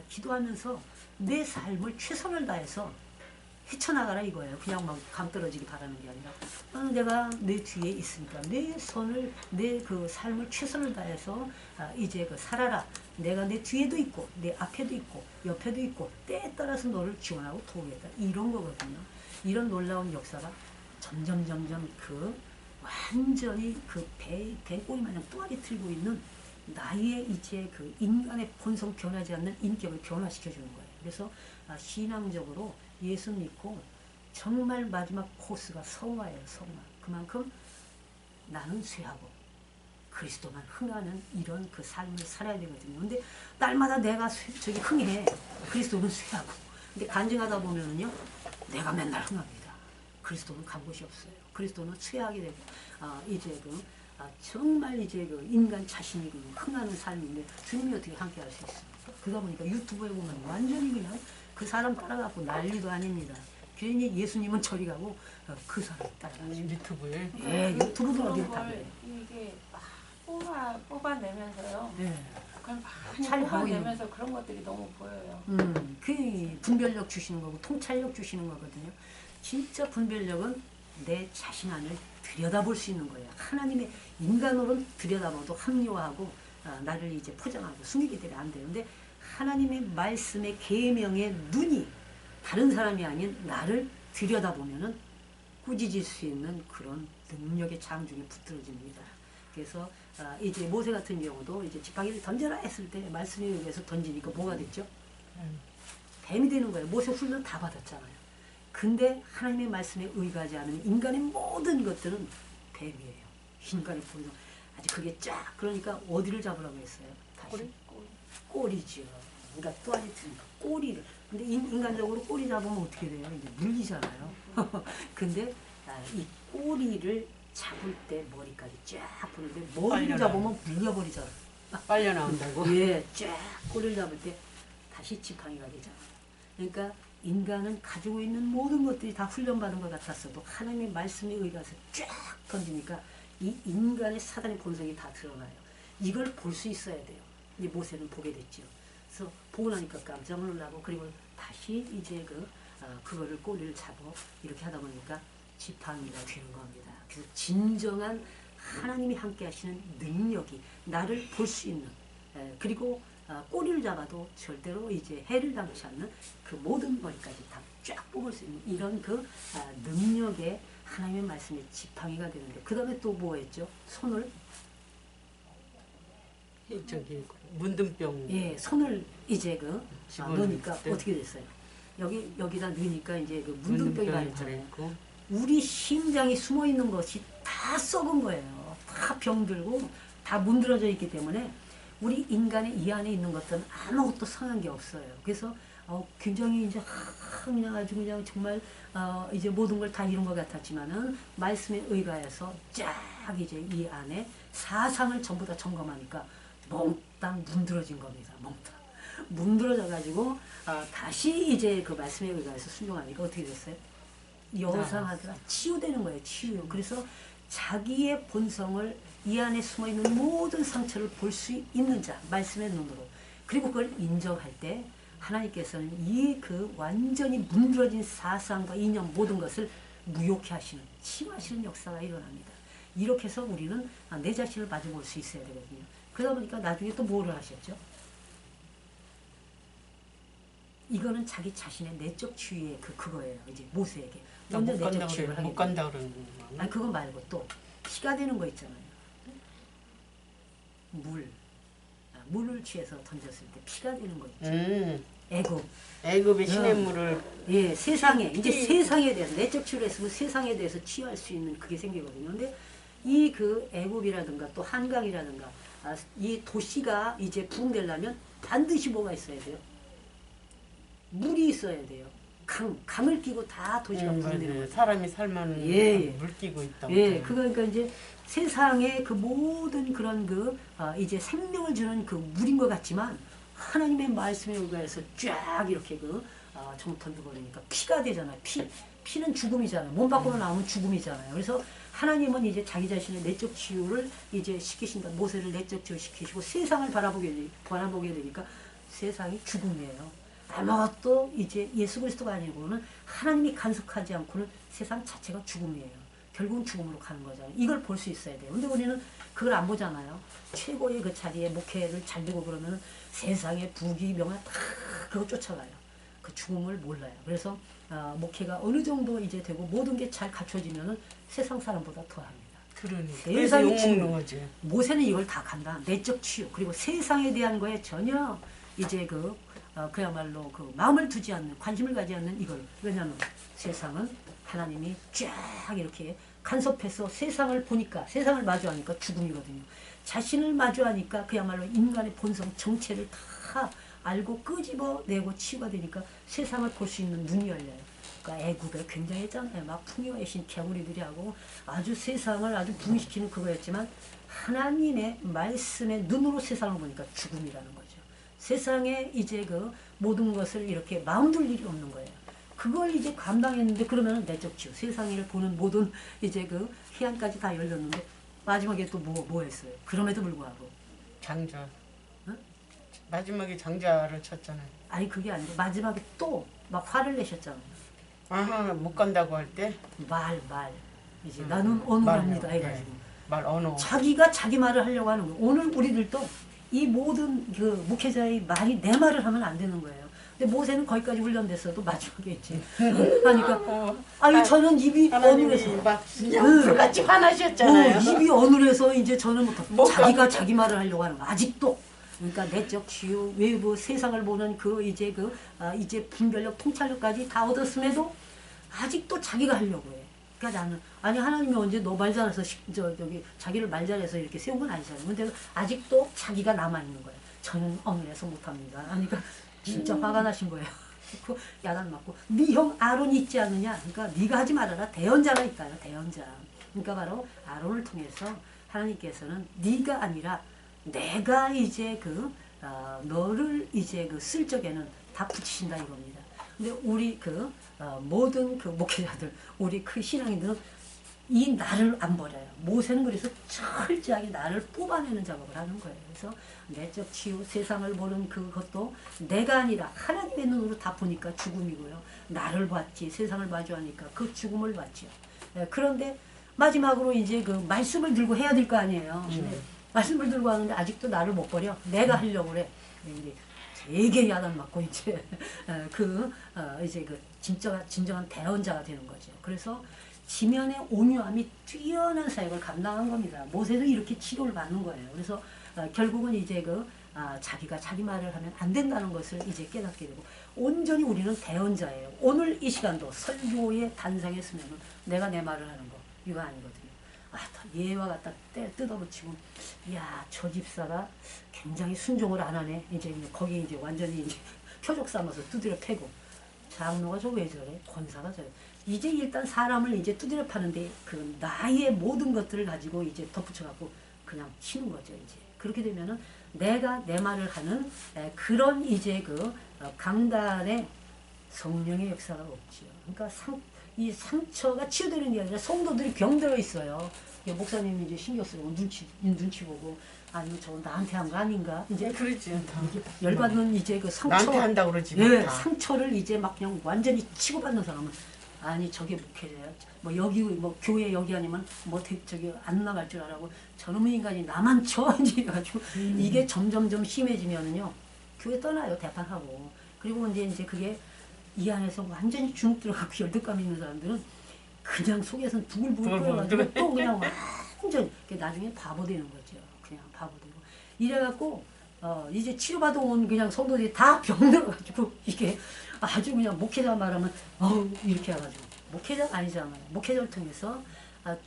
기도하면서 내 삶을 최선을 다해서 헤쳐나가라 이거예요. 그냥 막 감 떨어지기 바라는 게 아니라 내가 내 뒤에 있으니까 내 손을 내 그 삶을 최선을 다해서 이제 그 살아라. 내가 내 뒤에도 있고 내 앞에도 있고 옆에도 있고 때에 따라서 너를 지원하고 도우겠다. 이런 거거든요. 이런 놀라운 역사가 점점 그 완전히 그 배꼽이 마냥 또아리 틀고 있는 나의 이제 그 인간의 본성 변하지 않는 인격을 변화시켜 주는 거예요. 그래서 신앙적으로 예수 믿고 정말 마지막 코스가 성화예요. 성화. 그만큼 나는 쇠하고 그리스도만 흥하는 이런 그 삶을 살아야 되거든요. 근데 날마다 내가 저기 흥해. 그리스도는 쇠하고. 근데 간증하다 보면은요. 내가 맨날 흥합니다. 그리스도는 간 곳이 없어요. 그리스도는 쇠하게 되고 이제 정말 이제 그 인간 자신이 흥하는 삶인데 주님이 어떻게 함께 할 수 있습니까? 그러다 보니까 유튜브에 보면 완전히 그냥 그 사람 따라가고 난리도 아닙니다. 괜히 예수님은 저리 가고 그 사람 따라가고 유튜브에 예, 유튜브도 어디를 다 걸 그래요. 이게 막 뽑아내면서요. 네. 그걸 많이 잘 보이는 뽑아내면서 그런 것들이 너무 보여요. 그 분별력 주시는 거고 통찰력 주시는 거거든요. 진짜 분별력은 내 자신 안을 들여다볼 수 있는 거예요. 하나님의 인간으로는 들여다봐도 합리화하고 나를 이제 포장하고 숨기기 때문에 안 되는데 하나님의 말씀의 계명의 눈이 다른 사람이 아닌 나를 들여다보면은 꾸짖을 수 있는 그런 능력의 장중에 붙들어집니다. 그래서 이제 모세 같은 경우도 이제 지팡이를 던져라 했을 때 말씀에 의해서 던지니까 뭐가 됐죠? 뱀이 되는 거예요. 모세 훈련 다 받았잖아요. 근데 하나님의 말씀에 의가지 않으면 인간의 모든 것들은 뱀이에요. 인간의 본성. 아직 그게 쫙 그러니까 어디를 잡으라고 했어요? 다시 꼬리죠. 그러니까 또 아니 틀린 꼬리를. 근데 인간적으로 꼬리 잡으면 어떻게 돼요? 이제 물리잖아요. 근데 이 꼬리를 잡을 때 머리까지 쫙 부는데 머리를 빨려 잡으면 물려버리잖아. 빨려 나온다고. 예, 쫙 꼬리를 잡을 때 다시 지팡이가 되잖아. 그러니까 인간은 가지고 있는 모든 것들이 다 훈련받은 것 같았어도 하나님의 말씀에 의해서 쫙 던지니까 이 인간의 사단의 본성이 다 드러나요. 이걸 볼 수 있어야 돼요. 이제 모세는 보게 됐죠. 그래서 보고 나니까 깜짝 놀라고 그리고 다시 이제 그거를 꼬리를 잡아 이렇게 하다 보니까 지팡이가 되는 겁니다. 그래서 진정한 하나님이 함께 하시는 능력이 나를 볼 수 있는 그리고 꼬리를 잡아도 절대로 이제 해를 당치 않는 그 모든 머리까지 다 쫙 뽑을 수 있는 이런 능력의 하나님의 말씀의 지팡이가 되는데 그 다음에 또 뭐 했죠? 손을 저기 문둥병. 예, 손을 이제 넣으니까 때. 어떻게 됐어요? 여기다 넣으니까 이제 문둥병이 발했잖아요. 있고. 우리 심장이 숨어 있는 것이 다 썩은 거예요. 다 병들고 다 문드러져 있기 때문에 우리 인간의 이 안에 있는 것들은 아무것도 상한 게 없어요. 그래서 굉장히 이제 그냥 아주 그냥 정말 이제 모든 걸 다 이룬 것 같았지만은 말씀에 의가해서 쫙 이제 이 안에 사상을 전부 다 점검하니까 몽땅 문드러진 겁니다. 몽땅 문드러져 가지고 다시 이제 그 말씀에 의가해서 순종하니까 어떻게 됐어요? 여상하다가 치유되는 거예요. 치유. 그래서 자기의 본성을 이 안에 숨어있는 모든 상처를 볼 수 있는 자, 말씀의 눈으로. 그리고 그걸 인정할 때 하나님께서는 이 완전히 문드러진 사상과 이념 모든 것을 무효케 하시는, 치유하시는 역사가 일어납니다. 이렇게 해서 우리는 내 자신을 마주 볼 수 있어야 되거든요. 그러다 보니까 나중에 또 뭐를 하셨죠? 이거는 자기 자신의 내적 치유의 그거예요. 이제 모세에게. 먼저 내적 치유를 하게 못 간다 그러는 거. 아니 그거 말고 또 피가 되는 거 있잖아요. 물을 취해서 던졌을 때 피가 되는 거 있죠. 애굽. 애굽의 시냇물을. 예, 세상에 이제 세상에 대해서 내적 치유를 했으면 세상에 대해서 치유할 수 있는 그게 생기거든요. 근데 이 애굽이라든가 또 한강이라든가 이 도시가 이제 부흥되려면 반드시 뭐가 있어야 돼요? 물이 있어야 돼요. 강을 끼고 다 도시가 부흥되는 거예요. 사람이 살면 예. 물 끼고 있다고. 예, 그러니까 이제 세상의 그 모든 그런 이제 생명을 주는 물인 것 같지만 하나님의 말씀에 의해서 쫙 이렇게 정말 던져버리니까 피가 되잖아요. 피는 죽음이잖아요. 몸 밖으로 나오면 죽음이잖아요. 그래서 하나님은 이제 자기 자신의 내적 치유를 이제 시키신다. 모세를 내적 치유 시키시고 세상을 바라보게 되니까 세상이 죽음이에요. 아무것도 이제 예수 그리스도가 아니고는 하나님이 간섭하지 않고는 세상 자체가 죽음이에요. 결국은 죽음으로 가는 거잖아요. 이걸 볼 수 있어야 돼요. 근데 우리는 그걸 안 보잖아요. 최고의 그 자리에 목회를 잘 되고 그러면 세상의 부귀 명예 다 그거 쫓아가요. 그 죽음을 몰라요. 그래서 목회가 어느 정도 이제 되고 모든 게 잘 갖춰지면은 세상 사람보다 더합니다. 그러니까. 그래서 욕먹는 거지. 모세는 이걸 다 간다. 내적 치유 그리고 세상에 대한 거에 전혀 이제 그야말로 마음을 두지 않는 관심을 가지 않는 이걸 왜냐하면 세상은 하나님이 쫙 이렇게 간섭해서 세상을 보니까 세상을 마주하니까 죽음이거든요. 자신을 마주하니까 그야말로 인간의 본성 정체를 다 알고 끄집어내고 치유가 되니까 세상을 볼 수 있는 눈이 열려요. 그러니까 애국에 굉장했잖아요. 막 풍요의 신 개구리들이 하고 아주 세상을 아주 붕시키는 그거였지만 하나님의 말씀의 눈으로 세상을 보니까 죽음이라는 거죠. 세상에 이제 모든 것을 이렇게 마음둘 일이 없는 거예요. 그걸 이제 감당했는데 그러면 내적 치유, 세상을 보는 모든 이제 희한까지 다 열렸는데 마지막에 또 뭐 했어요? 그럼에도 불구하고 장자. 응? 마지막에 장자를 쳤잖아요. 아니 그게 아니고 마지막에 또 막 화를 내셨잖아요. 아하, 못 간다고 할 때 말 이제 나는 언어랍니다 말, 해가지고 말 언어. 자기가 자기 말을 하려고 하는 거예요. 오늘 우리들도 이 모든 목회자의 말이 내 말을 하면 안 되는 거예요. 근데 모세는 거기까지 훈련됐어도 마지막에 있지. 하니까 아유 저는 입이 어눌해서 막 불같이 화나셨잖아요. 입이 어눌해서 이제 저는 못 자기가 자기 말을 하려고 하는 거 아직도. 그러니까 내적 치유, 외부 세상을 보는 이제 분별력, 통찰력까지 다 얻었음에도 아직도 자기가 하려고 해. 그러니까 나는 아니 하나님이 언제 너 말 잘해서 저기 자기를 말 잘해서 이렇게 세운 건 아니잖아요. 근데 아직도 자기가 남아 있는 거예요. 저는 어눌해서 못합니다. 그러니까 진짜 화가 나신 거예요. 그 야단 맞고 네 형 아론이 있지 않느냐? 그러니까 네가 하지 말아라. 대언자가 있다요. 대언자. 그러니까 바로 아론을 통해서 하나님께서는 네가 아니라 내가 이제 너를 이제 쓸 적에는 다 붙이신다 이겁니다. 근데 우리 모든 목회자들, 우리 신앙인들은 이 나를 안 버려요. 모세는 그래서 철저하게 나를 뽑아내는 작업을 하는 거예요. 그래서 내적 치유, 세상을 보는 그것도 내가 아니라 하나님의 눈으로 다 보니까 죽음이고요. 나를 봤지, 세상을 마주하니까 그 죽음을 봤죠. 그런데 마지막으로 이제 말씀을 들고 해야 될 거 아니에요. 근데 말씀을 들고 하는데 아직도 나를 못 버려. 내가 하려고 그래. 되게 야단 맞고 이제 진정한 대언자가 되는 거죠. 그래서 지면의 온유함이 뛰어난 사역을 감당한 겁니다. 모세도 이렇게 치료를 받는 거예요. 그래서 결국은 이제 자기가 자기 말을 하면 안 된다는 것을 이제 깨닫게 되고 온전히 우리는 대언자예요. 오늘 이 시간도 설교의 단상에 서면 내가 내 말을 하는 거 이거 아니거든요. 얘와 갖다 뜯어붙이고 저 집사가 굉장히 순종을 안 하네. 이제 거기 이제 완전히 이제 표적 삼아서 두드려 패고 장로가 저 왜 저래? 권사가 저래. 이제 일단 사람을 이제 두드려 파는데 나의 모든 것들을 가지고 이제 덧붙여갖고 그냥 치는 거죠. 이제 그렇게 되면은 내가 내 말을 하는 그런 이제 강단에 성령의 역사가 없지요. 그러니까 이 상처가 치유되는 게 아니라 성도들이 병들어 있어요. 목사님이 이제 신경 쓰고 눈치 보고 아니면 저거 나한테 한 거 아닌가? 이제 그러지. 열받는 이제 상처. 나한테 한다고 그러지. 상처를 이제 막 그냥 완전히 치고받는 사람은 아니 저게 목회자야. 여기 교회 여기 아니면 저기 안 나갈 줄 알고 저놈의 인간이 나만 쳐 이제 가지고 이게 점점점 심해지면은요 교회 떠나요 대판하고. 그리고 이제 그게 이 안에서 완전히 주눅 들어가고 열등감 있는 사람들은 그냥 속에서는 부글부글 끓여가지고 또 그냥 완전 나중에 바보 되는 거죠. 그냥 바보 되고 이래갖고 이제 치료받아 온 그냥 성도들이 다 병들어가지고 이게 아주 그냥 목회자 말하면 이렇게 해가지고 목회자가 아니잖아요. 목회자를 통해서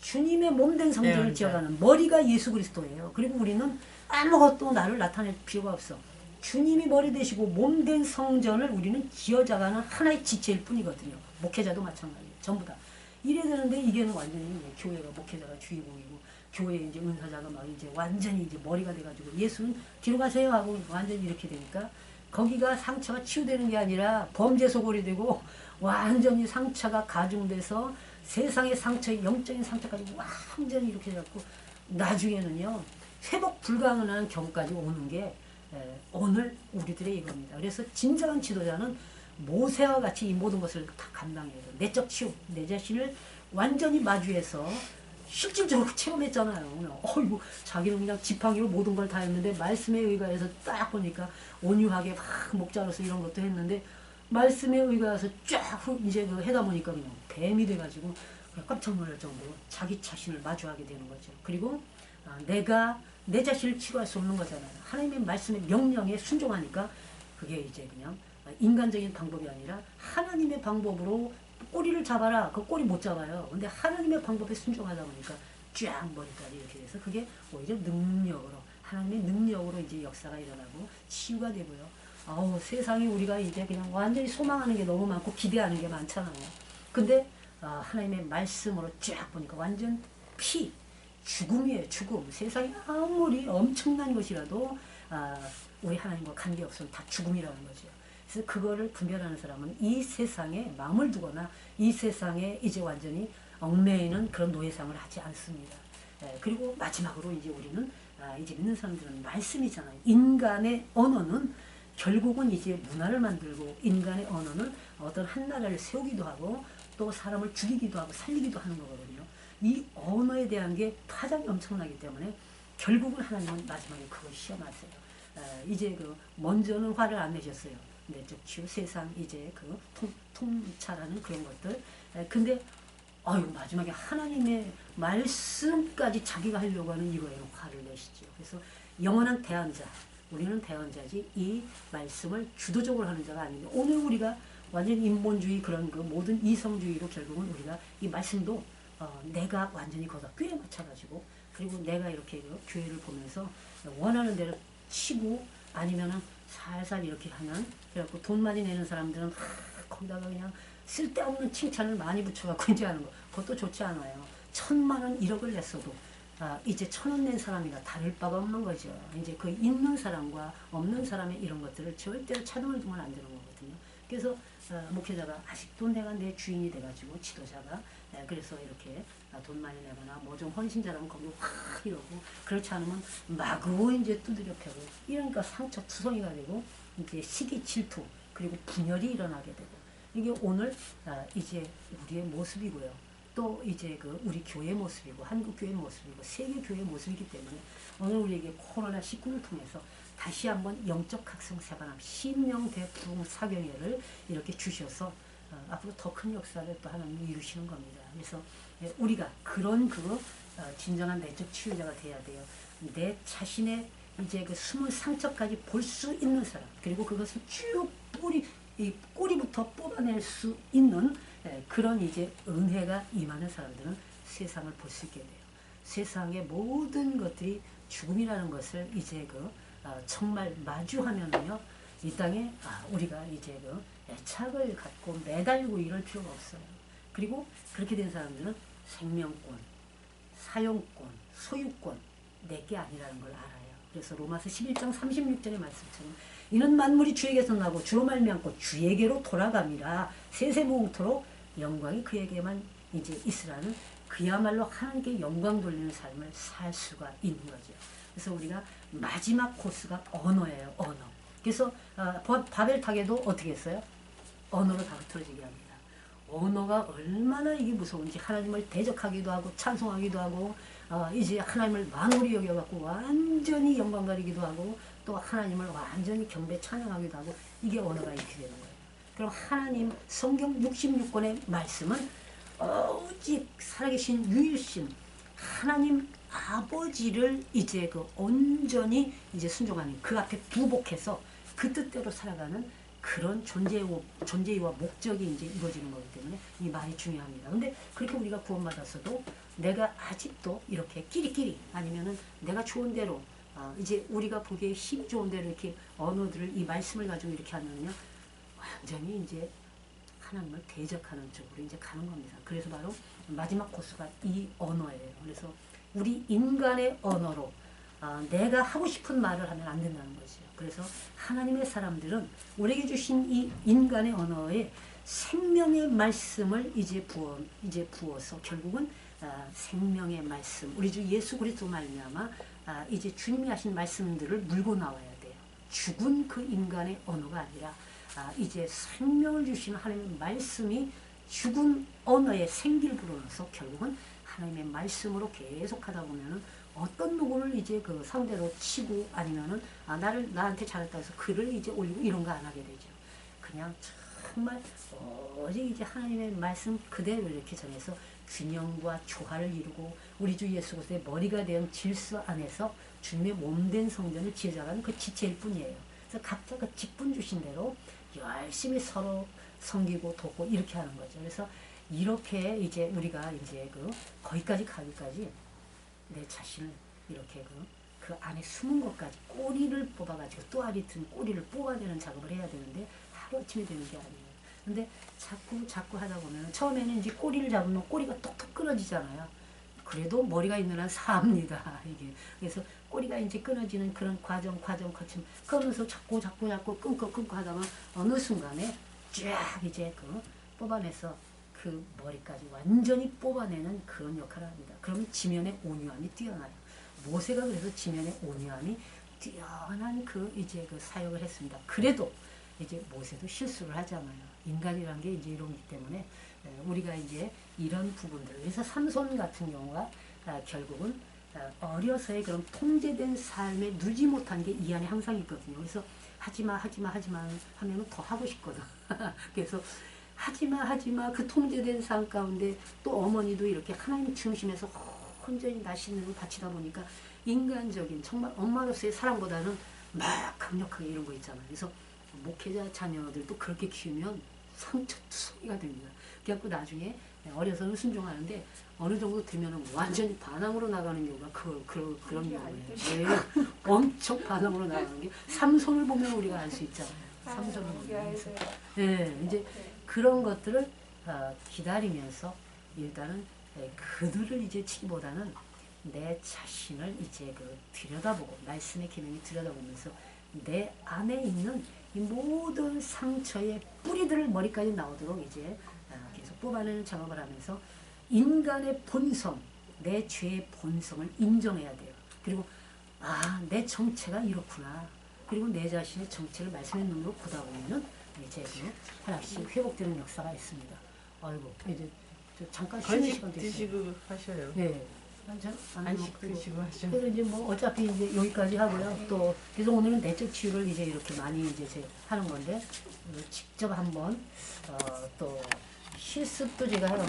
주님의 몸된 성전을 지어가는 머리가 예수 그리스도예요. 그리고 우리는 아무것도 나를 나타낼 필요가 없어. 주님이 머리 되시고 몸된 성전을 우리는 지어자가는 하나의 지체일 뿐이거든요. 목회자도 마찬가지예요. 전부 다. 이래야 되는데 이게는 완전히 교회가 목회자가 주인공이고 교회 이제 은사자가 막 이제 완전히 이제 머리가 돼가지고 예수는 뒤로 가세요 하고 완전히 이렇게 되니까 거기가 상처가 치유되는 게 아니라 범죄 소굴이 되고 완전히 상처가 가중돼서 세상의 상처, 영적인 상처까지 완전히 이렇게 돼갖고 나중에는요 회복 불가능한 경우까지 오는 게 오늘 우리들의 이겁니다. 그래서 진정한 지도자는 모세와 같이 이 모든 것을 다 감당해야 돼요. 내적 치유, 내 자신을 완전히 마주해서 실질적으로 체험했잖아요. 어이구, 자기는 그냥 지팡이로 모든 걸 다 했는데 말씀에 의거해서 딱 보니까 온유하게 막 목자로서 이런 것도 했는데 말씀에 의거해서 쫙 이제 해다 보니까 그냥 뱀이 돼가지고 그냥 깜짝 놀랄 정도로 자기 자신을 마주하게 되는 거죠. 그리고 내가 내 자신을 치료할 수 없는 거잖아요. 하나님의 말씀의 명령에 순종하니까 그게 이제 그냥 인간적인 방법이 아니라 하나님의 방법으로 꼬리를 잡아라. 그 꼬리 못 잡아요. 근데 하나님의 방법에 순종하다 보니까 쫙 머리까지 이렇게 돼서 그게 오히려 능력으로 하나님의 능력으로 이제 역사가 일어나고 치유가 되고요. 세상에 우리가 이제 그냥 완전히 소망하는 게 너무 많고 기대하는 게 많잖아요. 근데 하나님의 말씀으로 쫙 보니까 완전 죽음이에요. 죽음. 세상이 아무리 엄청난 것이라도 우리 하나님과 관계없으면 다 죽음이라는 거죠. 그래서 그거를 분별하는 사람은 이 세상에 마음을 두거나 이 세상에 이제 완전히 얽매이는 그런 노예상을 하지 않습니다. 그리고 마지막으로 이제 우리는 이제 믿는 사람들은 말씀이잖아요. 인간의 언어는 결국은 이제 문화를 만들고 인간의 언어는 어떤 한 나라를 세우기도 하고 또 사람을 죽이기도 하고 살리기도 하는 거거든요. 이 언어에 대한 게 파장이 엄청나기 때문에 결국은 하나님은 마지막에 그걸 시험하세요. 이제 먼저는 화를 안 내셨어요. 내적 치유, 세상 이제 통찰하는 그런 것들. 근데 마지막에 하나님의 말씀까지 자기가 하려고 하는 이거에는 화를 내시죠. 그래서 영원한 대언자, 우리는 대언자지 이 말씀을 주도적으로 하는 자가 아닌데 오늘 우리가 완전 인본주의 그런 모든 이성주의로 결국은 우리가 이 말씀도 내가 완전히 거기다 꽤 맞춰가지고 그리고 내가 이렇게 교회를 보면서 원하는 대로 치고 아니면은 살살 이렇게 하면 그래갖고 돈 많이 내는 사람들은 거기다가 그냥 쓸데없는 칭찬을 많이 붙여갖고 이제 하는 거 그것도 좋지 않아요. 1,000만 원, 1억을 냈어도 이제 1,000원 낸 사람이가 다를 바가 없는 거죠. 이제 그 있는 사람과 없는 사람의 이런 것들을 절대로 차등을 두면 안 되는 거거든요. 그래서 목회자가 아직도 내가 내 주인이 돼가지고 지도자가 그래서 이렇게 돈 많이 내거나 뭐 좀 헌신자라면 거기 확 이러고 그렇지 않으면 마구 이제 두드려 패고 이러니까 상처 투성이가 되고 이제 시기 질투 그리고 분열이 일어나게 되고 이게 오늘 이제 우리의 모습이고요. 또 이제 그 우리 교회 모습이고 한국 교회 모습이고 세계 교회 모습이기 때문에 오늘 우리에게 코로나19를 통해서 다시 한번 영적 각성 세반함 심령 대부흥 사경회를 이렇게 주셔서 앞으로 더 큰 역사를 또 하나님이 이루시는 겁니다. 그래서 우리가 그런 진정한 내적 치유자가 돼야 돼요. 내 자신의 이제 그 숨은 상처까지 볼 수 있는 사람 그리고 그것을 쭉 꼬리부터 뽑아낼 수 있는 그런 이제 은혜가 임하는 사람들은 세상을 볼 수 있게 돼요. 세상의 모든 것들이 죽음이라는 것을 이제 정말 마주하면은요 이 땅에 우리가 이제 애착을 갖고 매달리고 이럴 필요가 없어요. 그리고 그렇게 된 사람들은 생명권, 사용권, 소유권 내게 아니라는 걸 알아요. 그래서 로마서 11장 36절의 말씀처럼 이는 만물이 주에게서 나고 주로 말미암고 주에게로 돌아감이라 세세무궁토록 영광이 그에게만 이제 있으라는 그야말로 하나님께 영광 돌리는 삶을 살 수가 있는 거죠. 그래서 우리가 마지막 코스가 언어예요. 언어. 그래서 바벨탑에도 어떻게 했어요? 언어로 다 흩어지게 합니다. 언어가 얼마나 이게 무서운지 하나님을 대적하기도 하고 찬송하기도 하고 이제 하나님을 만물이 여겨갖고 완전히 영광 가리기도 하고 또 하나님을 완전히 경배 찬양하기도 하고 이게 언어가 이렇게 되는 거예요. 그럼 하나님 성경 66권의 말씀은 오직 살아계신 유일신 하나님 아버지를 이제 온전히 이제 순종하는 그 앞에 부복해서 그 뜻대로 살아가는 그런 존재와 목적이 이제 이루어지는 거기 때문에 이 말이 중요합니다. 근데 그렇게 우리가 구원받았어도 내가 아직도 이렇게 끼리끼리 아니면은 내가 좋은 대로 이제 우리가 보기에 힘 좋은 대로 이렇게 언어들을 이 말씀을 가지고 이렇게 하면요 완전히 이제 하나님을 대적하는 쪽으로 이제 가는 겁니다. 그래서 바로 마지막 코스가 이 언어예요. 그래서 우리 인간의 언어로 내가 하고 싶은 말을 하면 안 된다는 거죠. 그래서 하나님의 사람들은 우리에게 주신 이 인간의 언어에 생명의 말씀을 이제 부어서 결국은 생명의 말씀, 우리 주 예수 그리스도 말미암아 이제 주님이 하신 말씀들을 물고 나와야 돼요. 죽은 그 인간의 언어가 아니라 이제 생명을 주시는 하나님의 말씀이 죽은 언어에 생기를 불어넣어서 결국은 하나님의 말씀으로 계속 하다 보면은 어떤 누구를 이제 그 상대로 치고 아니면은 나한테 잘했다 해서 글을 이제 올리고 이런 거 안 하게 되죠. 그냥 정말 오직 이제 하나님의 말씀 그대로 이렇게 전해서 균형과 조화를 이루고 우리 주 예수 그리스도의 머리가 된 질서 안에서 주님의 몸된 성전을 지어가는 그 지체일 뿐이에요. 그래서 각자 그 직분 주신 대로 열심히 서로 섬기고 돕고 이렇게 하는 거죠. 그래서 이렇게 이제 우리가 이제 거기까지 가기까지 내 자신을 이렇게 그 안에 숨은 것까지 꼬리를 뽑아가지고 또아리 든 꼬리를 뽑아내는 작업을 해야 되는데 하루아침에 되는 게 아니에요. 근데 자꾸 하다 보면 처음에는 이제 꼬리를 잡으면 꼬리가 톡톡 끊어지잖아요. 그래도 머리가 있는 한 사합니다. 이게. 그래서 꼬리가 이제 끊어지는 그런 과정 거치면 그러면서 자꾸 끊고 하다가 어느 순간에 쫙 이제 뽑아내서 그 머리까지 완전히 뽑아내는 그런 역할을 합니다. 그러면 지면의 온유함이 뛰어나요. 모세가 그래서 지면의 온유함이 뛰어난 이제 사역을 했습니다. 그래도 이제 모세도 실수를 하잖아요. 인간이라는 게 이제 이러기 때문에 우리가 이제 이런 부분들 그래서 삼손 같은 경우가 결국은 어려서의 그런 통제된 삶에 누지 못한 게 이 안에 항상 있거든요. 그래서 하지마 하면 더 하고 싶거든. 그래서 하지마 그 통제된 삶 가운데 또 어머니도 이렇게 하나님 중심에서 혼전히 나신을 바치다 보니까 인간적인 정말 엄마로서의 사랑보다는 막 강력하게 이런 거 있잖아요. 그래서 목회자 자녀들도 그렇게 키우면 상처투성이가 됩니다. 그래갖고 나중에 어려서는 순종하는데 어느 정도 되면 완전히 반항으로 나가는 경우가 그런 경우예요. 네, 엄청 반항으로 나가는 게 삼손을 보면 우리가 알 수 있잖아요. 삼손을 보면서. 네, 이제 그런 것들을 기다리면서 일단은 그들을 이제 치기보다는 내 자신을 이제 들여다보고 말씀의 기능이 들여다보면서 내 안에 있는 이 모든 상처의 뿌리들을 머리까지 나오도록 이제 계속 뽑아내는 작업을 하면서 인간의 본성, 내 죄의 본성을 인정해야 돼요. 그리고 내 정체가 이렇구나. 그리고 내 자신의 정체를 말씀의 눈으로 보다 보면 이제 하나씩 회복되는 역사가 있습니다. 아이고 이제 잠깐 쉬는 간식 시간 됐어요. 드시고 하셔요. 네. 간식 드시고 하셔. 그래서 이제 어차피 이제 여기까지 하고요. 또 그래서 오늘은 내적 치유를 이제 이렇게 많이 이제 하는 건데 직접 한번 또 실습도 제가 해봤.